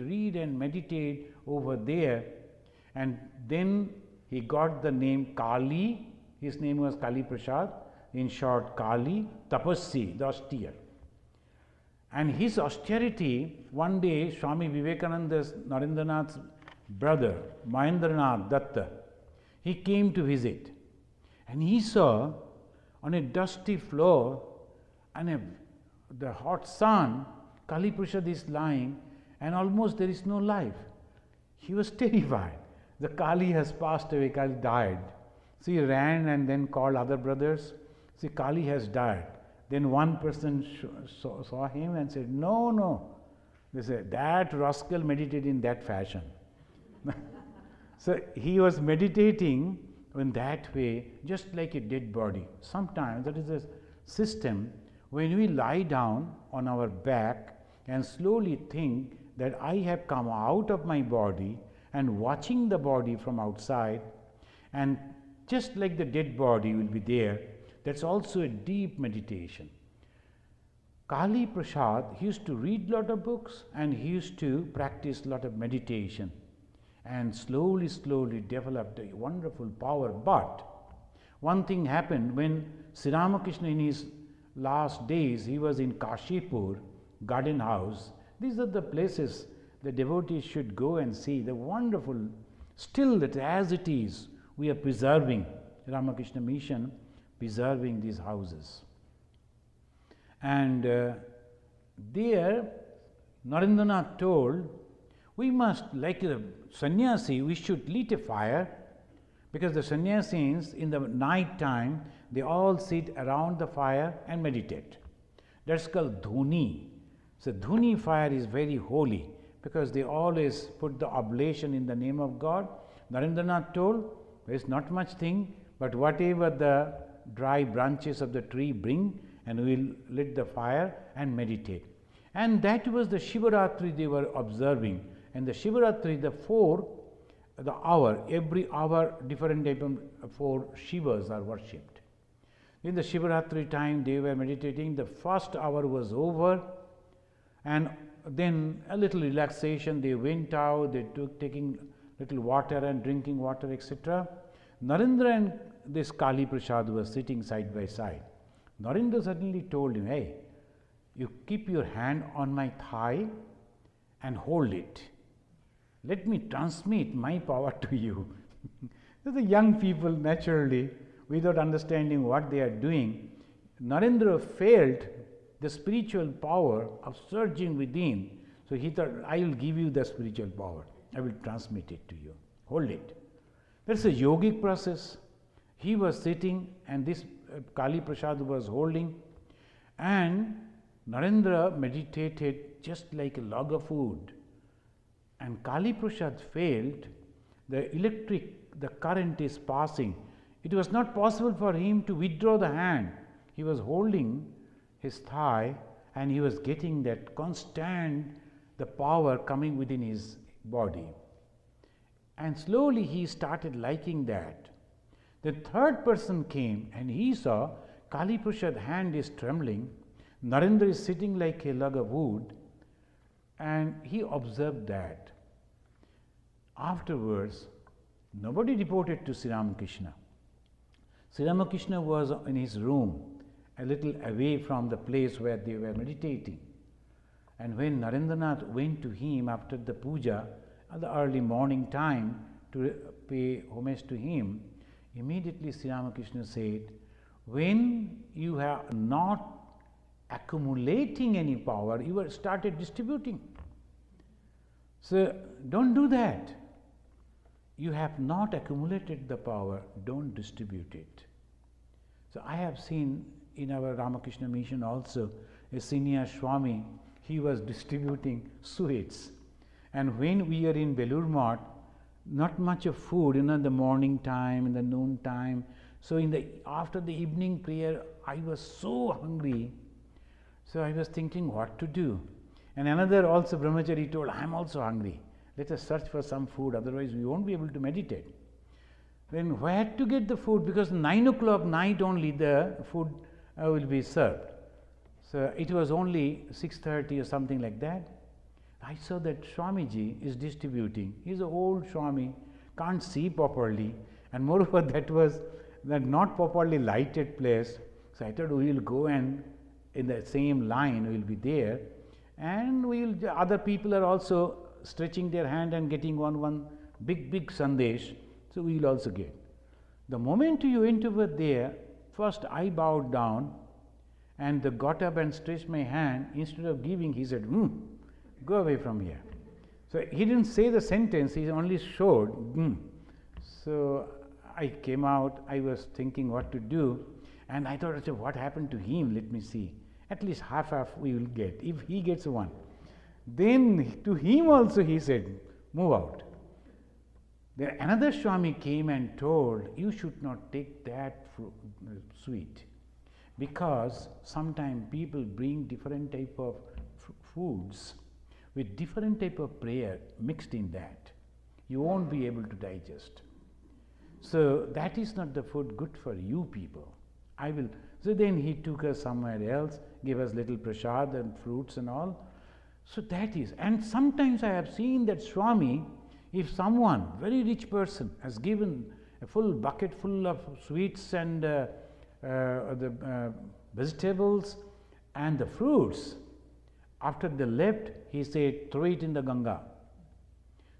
over there. And then he got the name Kali. His name was Kali Prasad, in short Kali, Tapassi, the austere. And his austerity, one day Swami Vivekananda's, Narendranath's brother, Mahendranath Datta, he came to visit. And he saw on a dusty floor and the hot sun, Kali Prasad is lying and almost there is no life. He was terrified. The Kali has passed away, Kali died. So he ran and then called other brothers. See, Kali has died. Then one person saw him and said, no, no. They said, that rascal meditated in that fashion. So he was meditating in that way, just like a dead body. Sometimes that is a system when we lie down on our back and slowly think that I have come out of my body and watching the body from outside, and just like the dead body will be there, that's also a deep meditation. Kali Prasad, he used to read lot of books and he used to practice lot of meditation and slowly, slowly developed a wonderful power. But one thing happened when Sri Ramakrishna in his last days, he was in Kashipur, garden house. These are the places the devotees should go and see, the wonderful, still that as it is, we are preserving, Ramakrishna Mission, preserving these houses. And there, Narendranath told, we must, like a sannyasi, we should light a fire, because the sannyasis in the night time, they all sit around the fire and meditate. That's called dhuni. So dhuni fire is very holy, because they always put the oblation in the name of God. Narendranath told, there is not much thing, but whatever the dry branches of the tree bring, and we will lit the fire and meditate. And that was the Shivaratri they were observing. And the Shivaratri, the hour, every hour different type of 4 Shivas are worshipped. In the Shivaratri time they were meditating, the first hour was over, and then a little relaxation, they went out, they took taking little water and drinking water, etc. Narendra and this Kali Prasad were sitting side by side. Narendra suddenly told him, hey, you keep your hand on my thigh and hold it. Let me transmit my power to you. The young people naturally, without understanding what they are doing, Narendra felt the spiritual power of surging within. So he thought, I will give you the spiritual power. I will transmit it to you. Hold it. That's a yogic process. He was sitting and this Kali Prasad was holding, and Narendra meditated just like a log of wood. And Kali Prasad felt the current is passing. It was not possible for him to withdraw the hand. He was holding his thigh and he was getting that constant, the power coming within his body. And slowly he started liking that. The third person came and he saw Kali Prasad's hand is trembling, Narendra is sitting like a log of wood, and he observed that. Afterwards, nobody reported to Sri Ramakrishna. Sri Ramakrishna was in his room, a little away from the place where they were meditating. And when Narendranath went to him after the puja at the early morning time to pay homage to him, immediately Sri Ramakrishna said, when you are not accumulating any power, you are started distributing. So don't do that. You have not accumulated the power, don't distribute it. So I have seen in our Ramakrishna Mission also a senior swami, he was distributing sweets. And when we are in Belur Math, not much of food, in the morning time, in the noon time. So after the evening prayer, I was so hungry. So I was thinking what to do. And another also brahmachari told, I am also hungry. Let us search for some food, otherwise we won't be able to meditate. Then where to get the food? Because 9 o'clock night only the food will be served. So it was only 6:30 or something like that. I saw that Swamiji is distributing. He is an old Swami, can't see properly, and moreover that was the not properly lighted place. So I thought we will go and in the same line we will be there. and other people are also stretching their hand and getting one big sandesh, so we will also get. The moment you went over there, first I bowed down and got up and stretched my hand. Instead of giving, he said, go away from here. So he didn't say the sentence, he only showed. So I came out, I was thinking what to do, and I thought, what happened to him? Let me see. At least half we will get, if he gets one. Then to him also he said, move out. Then another Swami came and told, you should not take that sweet, because sometimes people bring different type of foods with different type of prayer mixed in that. You won't be able to digest. So that is not the food good for you people. So then he took us somewhere else, gave us little prasad and fruits and all. So that is, and sometimes I have seen that Swami, if someone, very rich person, has given a full bucket full of sweets and the vegetables and the fruits, after they left, he said, throw it in the Ganga.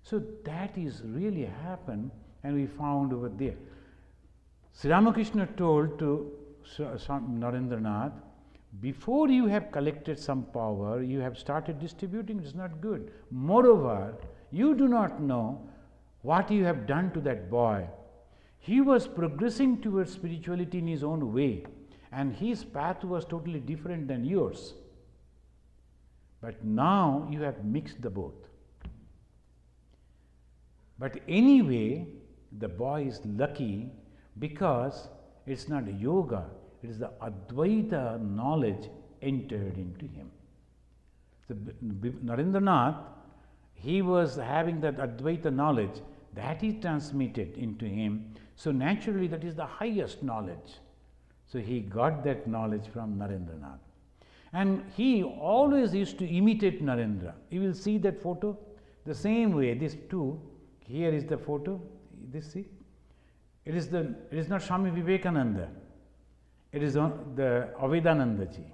So that is really happened, and we found over there. Sri Ramakrishna told to Narendranath, before you have collected some power, you have started distributing, it is not good. Moreover, you do not know what you have done to that boy. He was progressing towards spirituality in his own way, and his path was totally different than yours. But now you have mixed the both. But anyway, the boy is lucky because it's not yoga, it is the Advaita knowledge entered into him. So Narendranath, he was having that Advaita knowledge, that is transmitted into him. So naturally that is the highest knowledge. So he got that knowledge from Narendranath. And he always used to imitate Narendra. You will see that photo the same way. These two, here is the photo. This see, it is not Swami Vivekananda. It is the Abhedananda ji.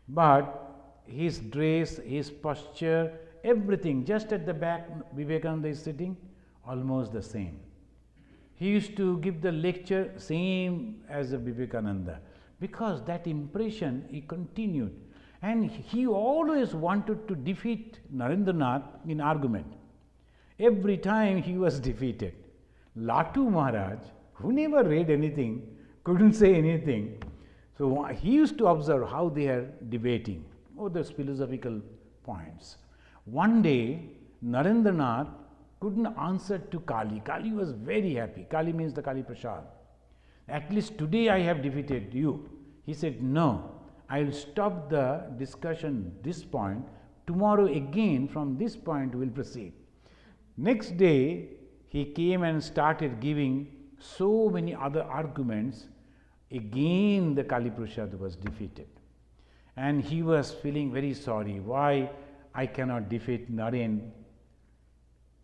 But his dress, his posture, everything, just at the back, Vivekananda is sitting, almost the same. He used to give the lecture same as the Vivekananda, because that impression he continued, and he always wanted to defeat Narendranath in argument. Every time he was defeated. Latu Maharaj, who never read anything, couldn't say anything, so he used to observe how they are debating over those philosophical points. One day, Narendranath couldn't answer to Kali. Kali was very happy. Kali means the Kali Prasad. At least today I have defeated you. He said, no, I will stop the discussion this point. Tomorrow again from this point we will proceed. Next day he came and started giving so many other arguments. Again the Kali Prasad was defeated. And he was feeling very sorry, why I cannot defeat Naren.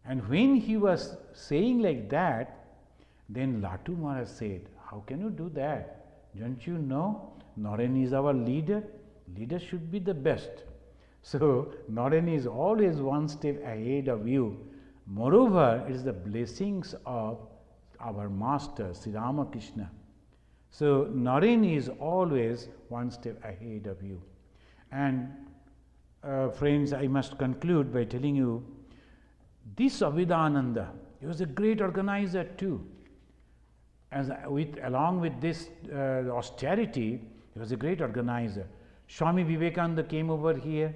And when he was saying like that, then Latu Maharaj said, how can you do that? Don't you know Naren is our leader? Leader should be the best. So Naren is always one step ahead of you. Moreover, it is the blessings of our master Sri Ramakrishna. So Naren is always one step ahead of you. And friends, I must conclude by telling you, this Abhedananda, he was a great organizer too. Along with this austerity, he was a great organizer. Swami Vivekananda came over here,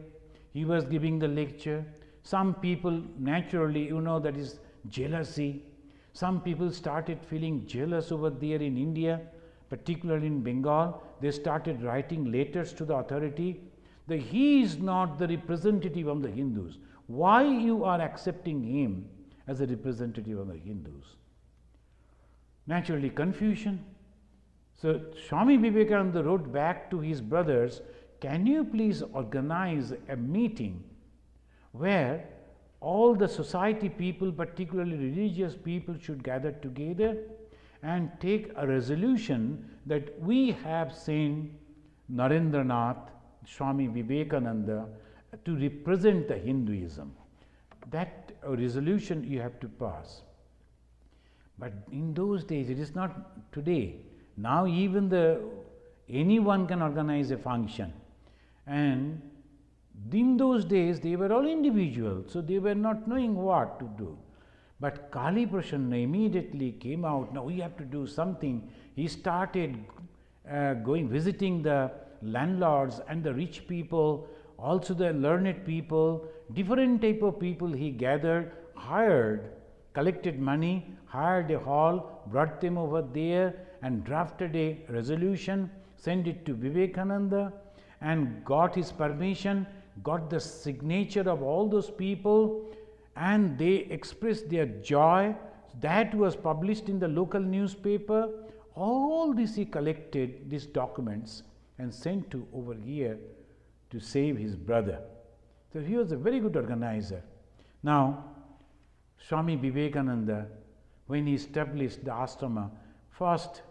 he was giving the lecture. Some people naturally, you know, that is jealousy. Some people started feeling jealous over there in India, particularly in Bengal. They started writing letters to the authority that he is not the representative of the Hindus. Why you are accepting him as a representative of the Hindus? Naturally, confusion. So Swami Vivekananda wrote back to his brothers, can you please organize a meeting where all the society people, particularly religious people, should gather together and take a resolution that we have seen Narendranath, Swami Vivekananda to represent the Hinduism. That resolution you have to pass. But in those days, it is not today. Now even anyone can organize a function. And in those days, they were all individuals, so they were not knowing what to do. But Kali Prasanna immediately came out, now we have to do something. He started visiting the landlords and the rich people, also the learned people, different type of people he gathered, hired, collected money, hired a hall, brought them over there and drafted a resolution, sent it to Vivekananda and got his permission, got the signature of all those people, and they expressed their joy. That was published in the local newspaper. All this he collected, these documents, and sent to over here to save his brother. So he was a very good organizer. Now, Swami Vivekananda, when he established the ashrama, first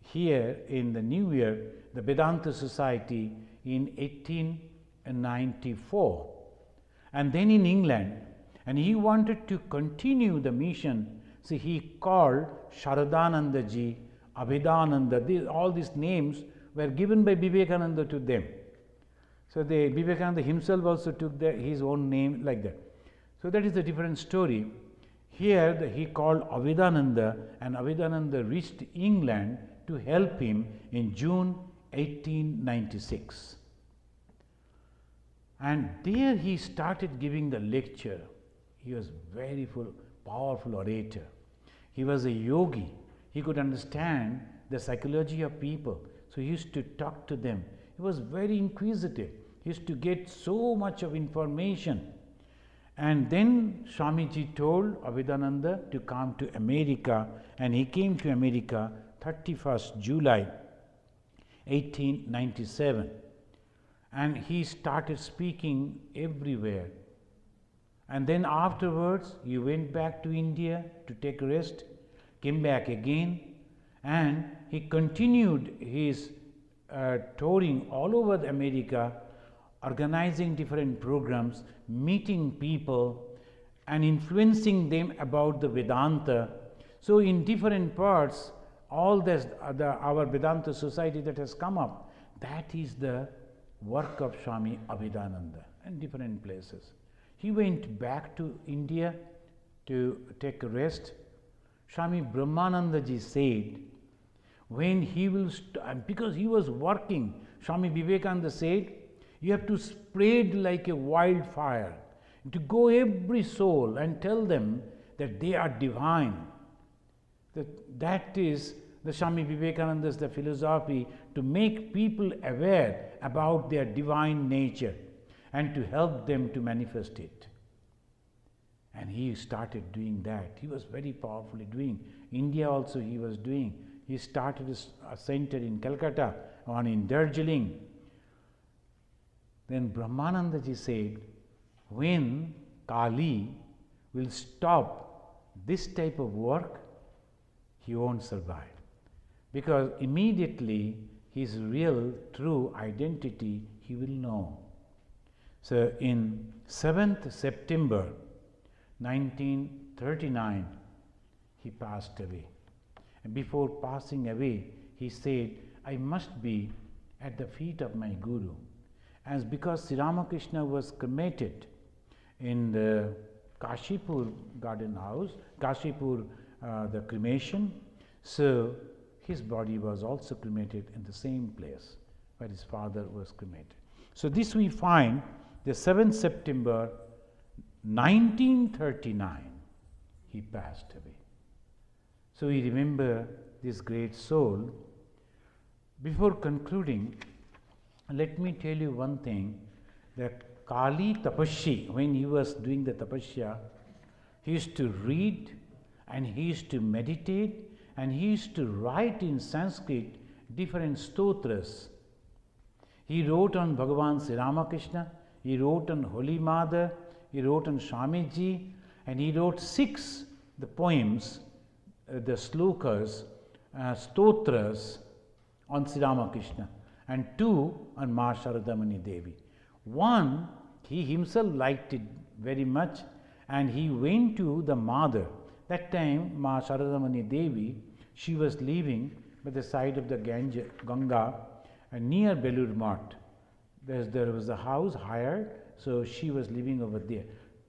here in the New Year, the Vedanta Society in 1894, and then in England, and he wanted to continue the mission. So he called Sharadananda ji, Abhedananda, all these names were given by Vivekananda to them. So Vivekananda himself also took his own name like that. So that is a different story. Here he called Abhedananda, and Abhedananda reached England to help him in June 1896. And there he started giving the lecture. He was very powerful orator. He was a yogi. He could understand the psychology of people. So he used to talk to them. He was very inquisitive. He used to get so much of information. And then Swamiji told Abhedananda to come to America, and he came to America 31st July 1897. And he started speaking everywhere. And then afterwards, he went back to India to take rest, came back again, and he continued his touring all over America, organizing different programs, meeting people, and influencing them about the Vedanta. So in different parts, all this, our Vedanta society that has come up, that is the work of Swami Abhedananda in different places. He went back to India to take a rest. Swami Brahmanandaji said, when he will, because he was working, Swami Vivekananda said, you have to spread like a wildfire, to go every soul and tell them that they are divine. That is the Swami Vivekananda's the philosophy, to make people aware about their divine nature and to help them to manifest it. And he started doing that. He was very powerfully doing. India also he was doing. He started a center in Calcutta, one in Darjeeling. Then Brahmanandaji said, when Kali will stop this type of work, he won't survive. Because immediately his real, true identity he will know. So in 7th September 1939, he passed away. And before passing away, he said, I must be at the feet of my Guru. As because Sri Ramakrishna was cremated in the Kashipur garden house, Kashipur the cremation, so his body was also cremated in the same place where his father was cremated. So this we find the 7th September 1939, he passed away. So we remember this great soul. Before concluding, let me tell you one thing, that Kali Tapasya, when he was doing the tapasya, he used to read and he used to meditate and he used to write in Sanskrit different stotras. He wrote on Bhagavan Sri Ramakrishna, he wrote on Holy Mother, he wrote on Swamiji, and he wrote 6 the poems, the slokas, stotras on Sri Ramakrishna, and 2 on Ma Sharadamani Devi. One He himself liked it very much, and he went to the mother. That time, Ma Sharadamani Devi, she was living by the side of the Ganga near Belur Math. There was a house hired, so she was living over there.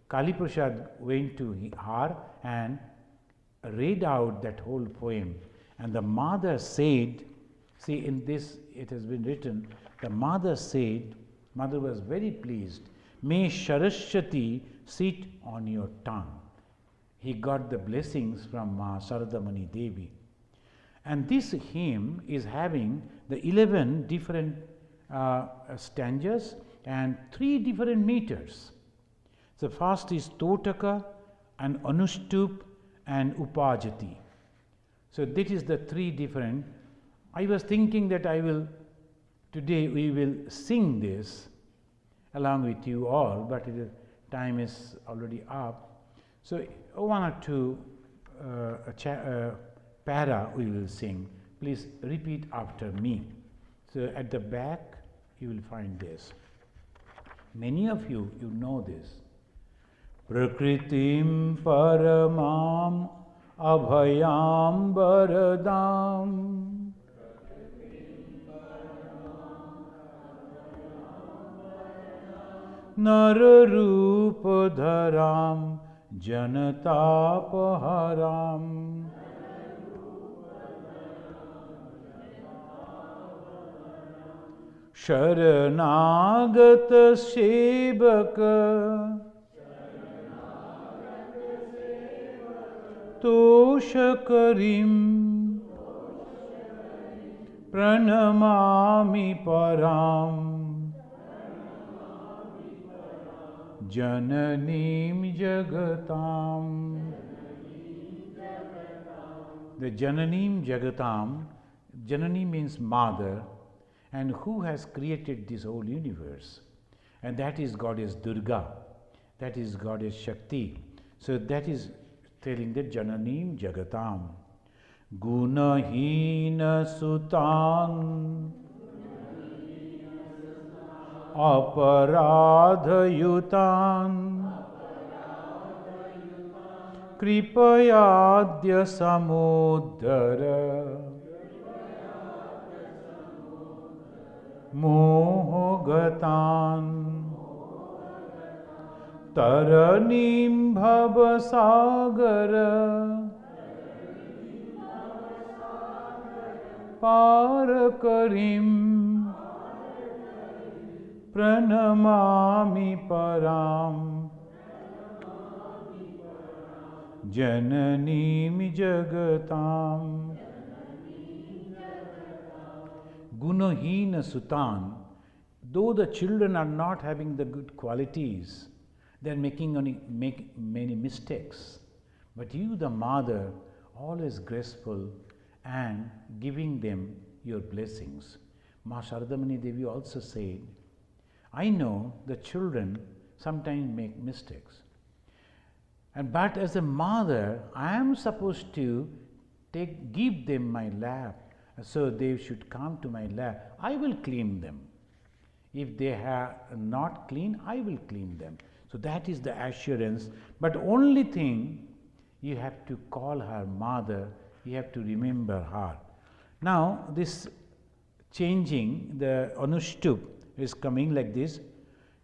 Kali Prasad went to her and read out that whole poem. And the mother said, see, in this it has been written, the mother said, mother was very pleased, may Saraswati sit on your tongue. He got the blessings from Ma Sharadamani Devi. And this hymn is having the 11 different stanzas and 3 different meters. The first is Totaka and Anushtup and Upajati. So that is the 3 different. I was thinking that today we will sing this along with you all, but time is already up. So 1 or 2 para we will sing. Please repeat after me. So at the back you will find this. Many of you know this. Prakritim paramam abhayam varadam nararupadharam janatapaharam sharanagata sevaka Toshakarim Pranamami Param Jananim Jagatam. The Jananim Jagatam, Janani means mother, and who has created this whole universe? And that is Goddess Durga, that is Goddess Shakti. So that is telling that Jananim Jagatam. Gunahina Sutan Aparadhayutan Kripayadya Samudara Mohogatan Taranim Bhavasagara Parakarim Pranamami Param Jananim Jagatam. Gunahina Sutan, though the children are not having the good qualities, they are making many mistakes. But you, the mother, always graceful and giving them your blessings. Ma Sharadamani Devi also said, I know the children sometimes make mistakes. But as a mother, I am supposed to give them my lap. So they should come to my lap. I will clean them. If they are not clean, I will clean them. So that is the assurance. But only thing, you have to call her mother, you have to remember her. Now this changing, the Anushtup is coming like this.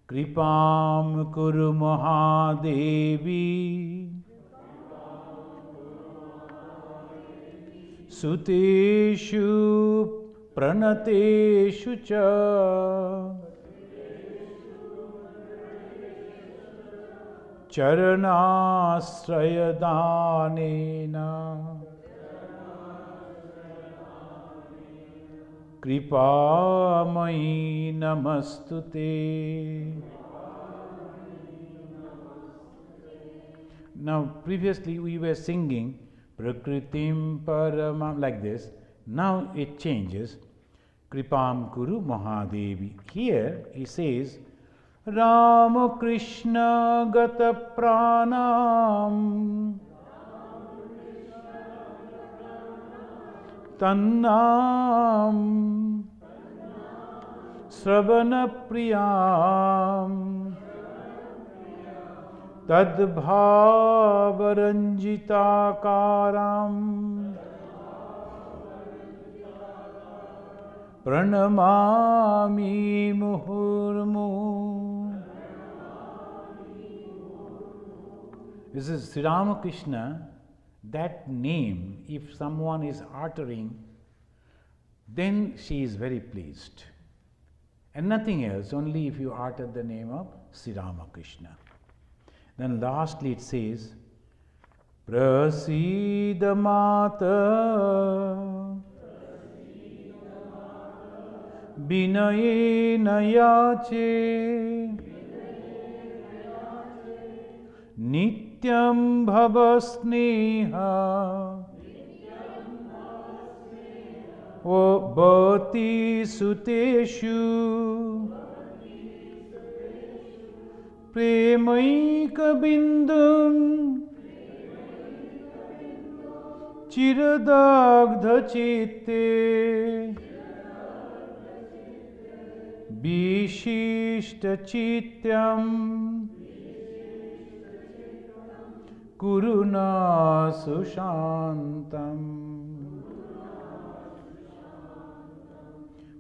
Kripam Kuru Mahadevi Suteshu Pranateshu Cha Charanasrayadanena Kripamayi Namastute. Now previously we were singing Prakritim Paramam like this. Now it changes. Kripam Kuru Mahadevi. Here he says Rama Krishna Gata Pranam Tannam Sravana Priyam tadbhavaranjitakaram pranamami muhurmu. This is Sri Ramakrishna. That name, if someone is uttering, then she is very pleased. And nothing else, only if you utter the name of Sri Ramakrishna. Then lastly it says, Prasida Mata Binayena Yache Nityam Bhavasneha Bhati Suteshu Premaika Bindum Chiradagdha Chitte Vishishta Chityam Kuruna Sushantam.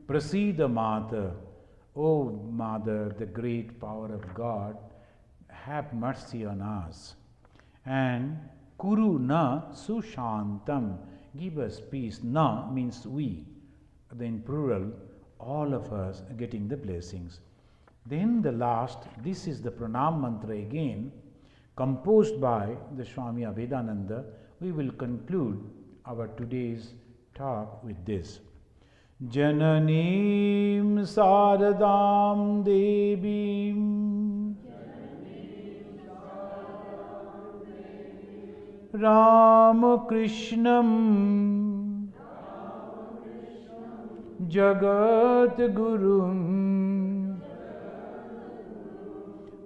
Prasida Mata, O Mother, the great power of God, have mercy on us. And Kuruna Sushantam, give us peace. Na means we, then plural, all of us are getting the blessings. Then the last, this is the pranam mantra again, composed by the Swami Abhedananda. We will conclude our today's talk with this. Jananim Saradam Devim Ramakrishnam Jagat Gurun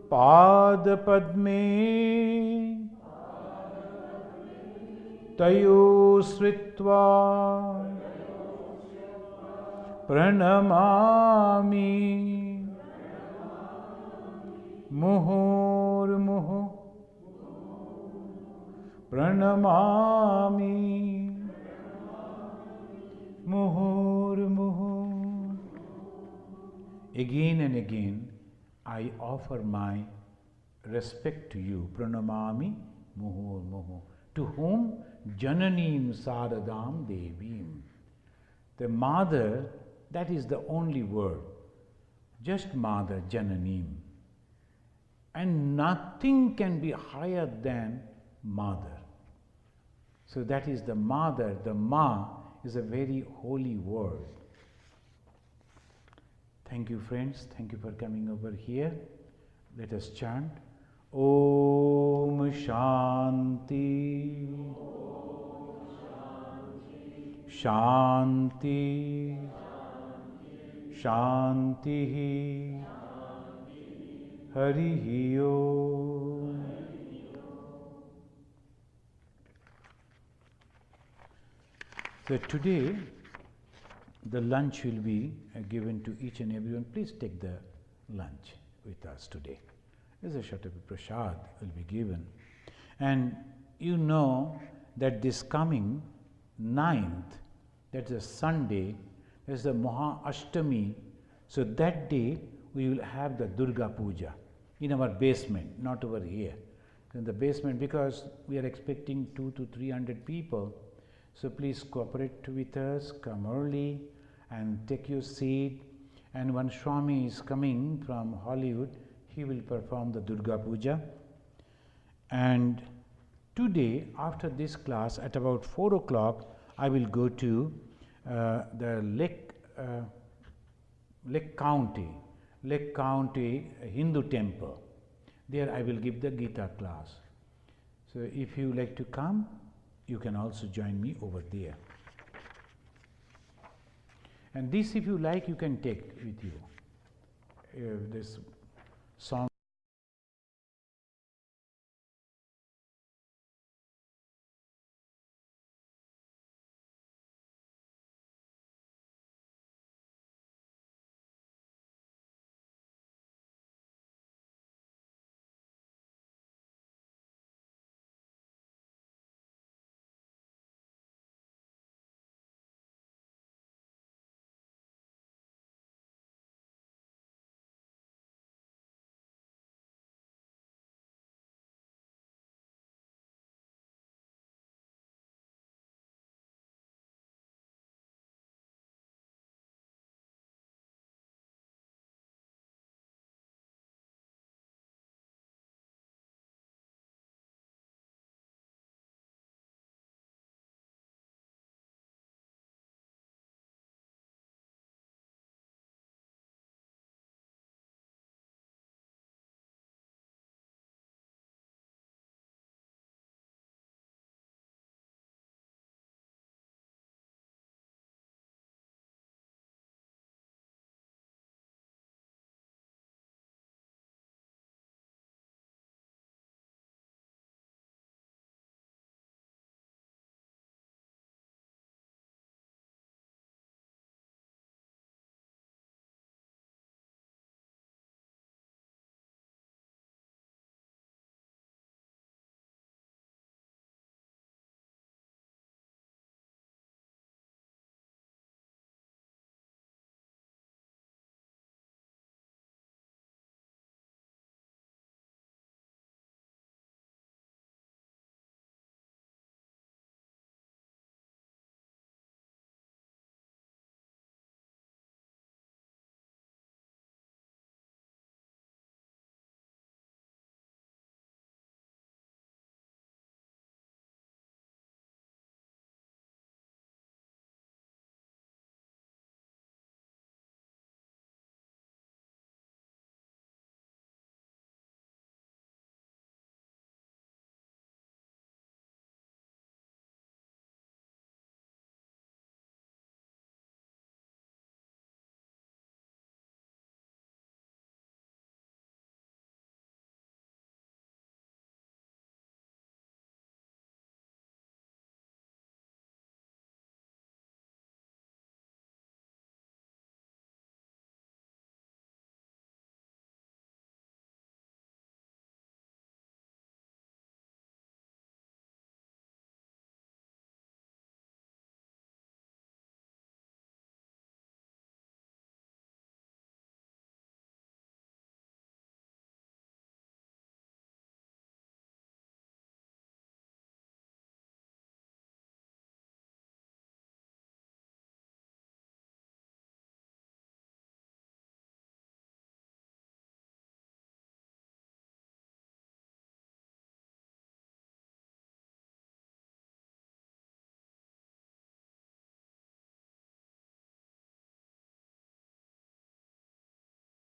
Pada Padme Tayo Sritva Pranamami Muhurmuhu Pranamami Muhurmuhu. Again and again I offer my respect to you. Pranamami Muhurmuhu. To whom? Jananim Saradam Devim. The mother, that is the only word. Just mother, Jananim. And nothing can be higher than mother. So that is the mother. The Ma is a very holy word. Thank you, friends. Thank you for coming over here. Let us chant. Om Shanti. Shanti. Shanti. Harihi Om. So today the lunch will be given to each and everyone. Please take the lunch with us today. There's a Shatapi Prasad will be given. And you know that this coming 9th, that's a Sunday, there's the Maha Ashtami. So that day we will have the Durga Puja in our basement, not over here. In the basement, because we are expecting 200 to 300 people. So please cooperate with us, come early and take your seat. And when Swami is coming from Hollywood, he will perform the Durga Puja. And today, after this class, at about 4 o'clock, I will go to the Lake County Hindu temple. There I will give the Gita class. So if you like to come, you can also join me over there. And this, if you like, you can take with you. This song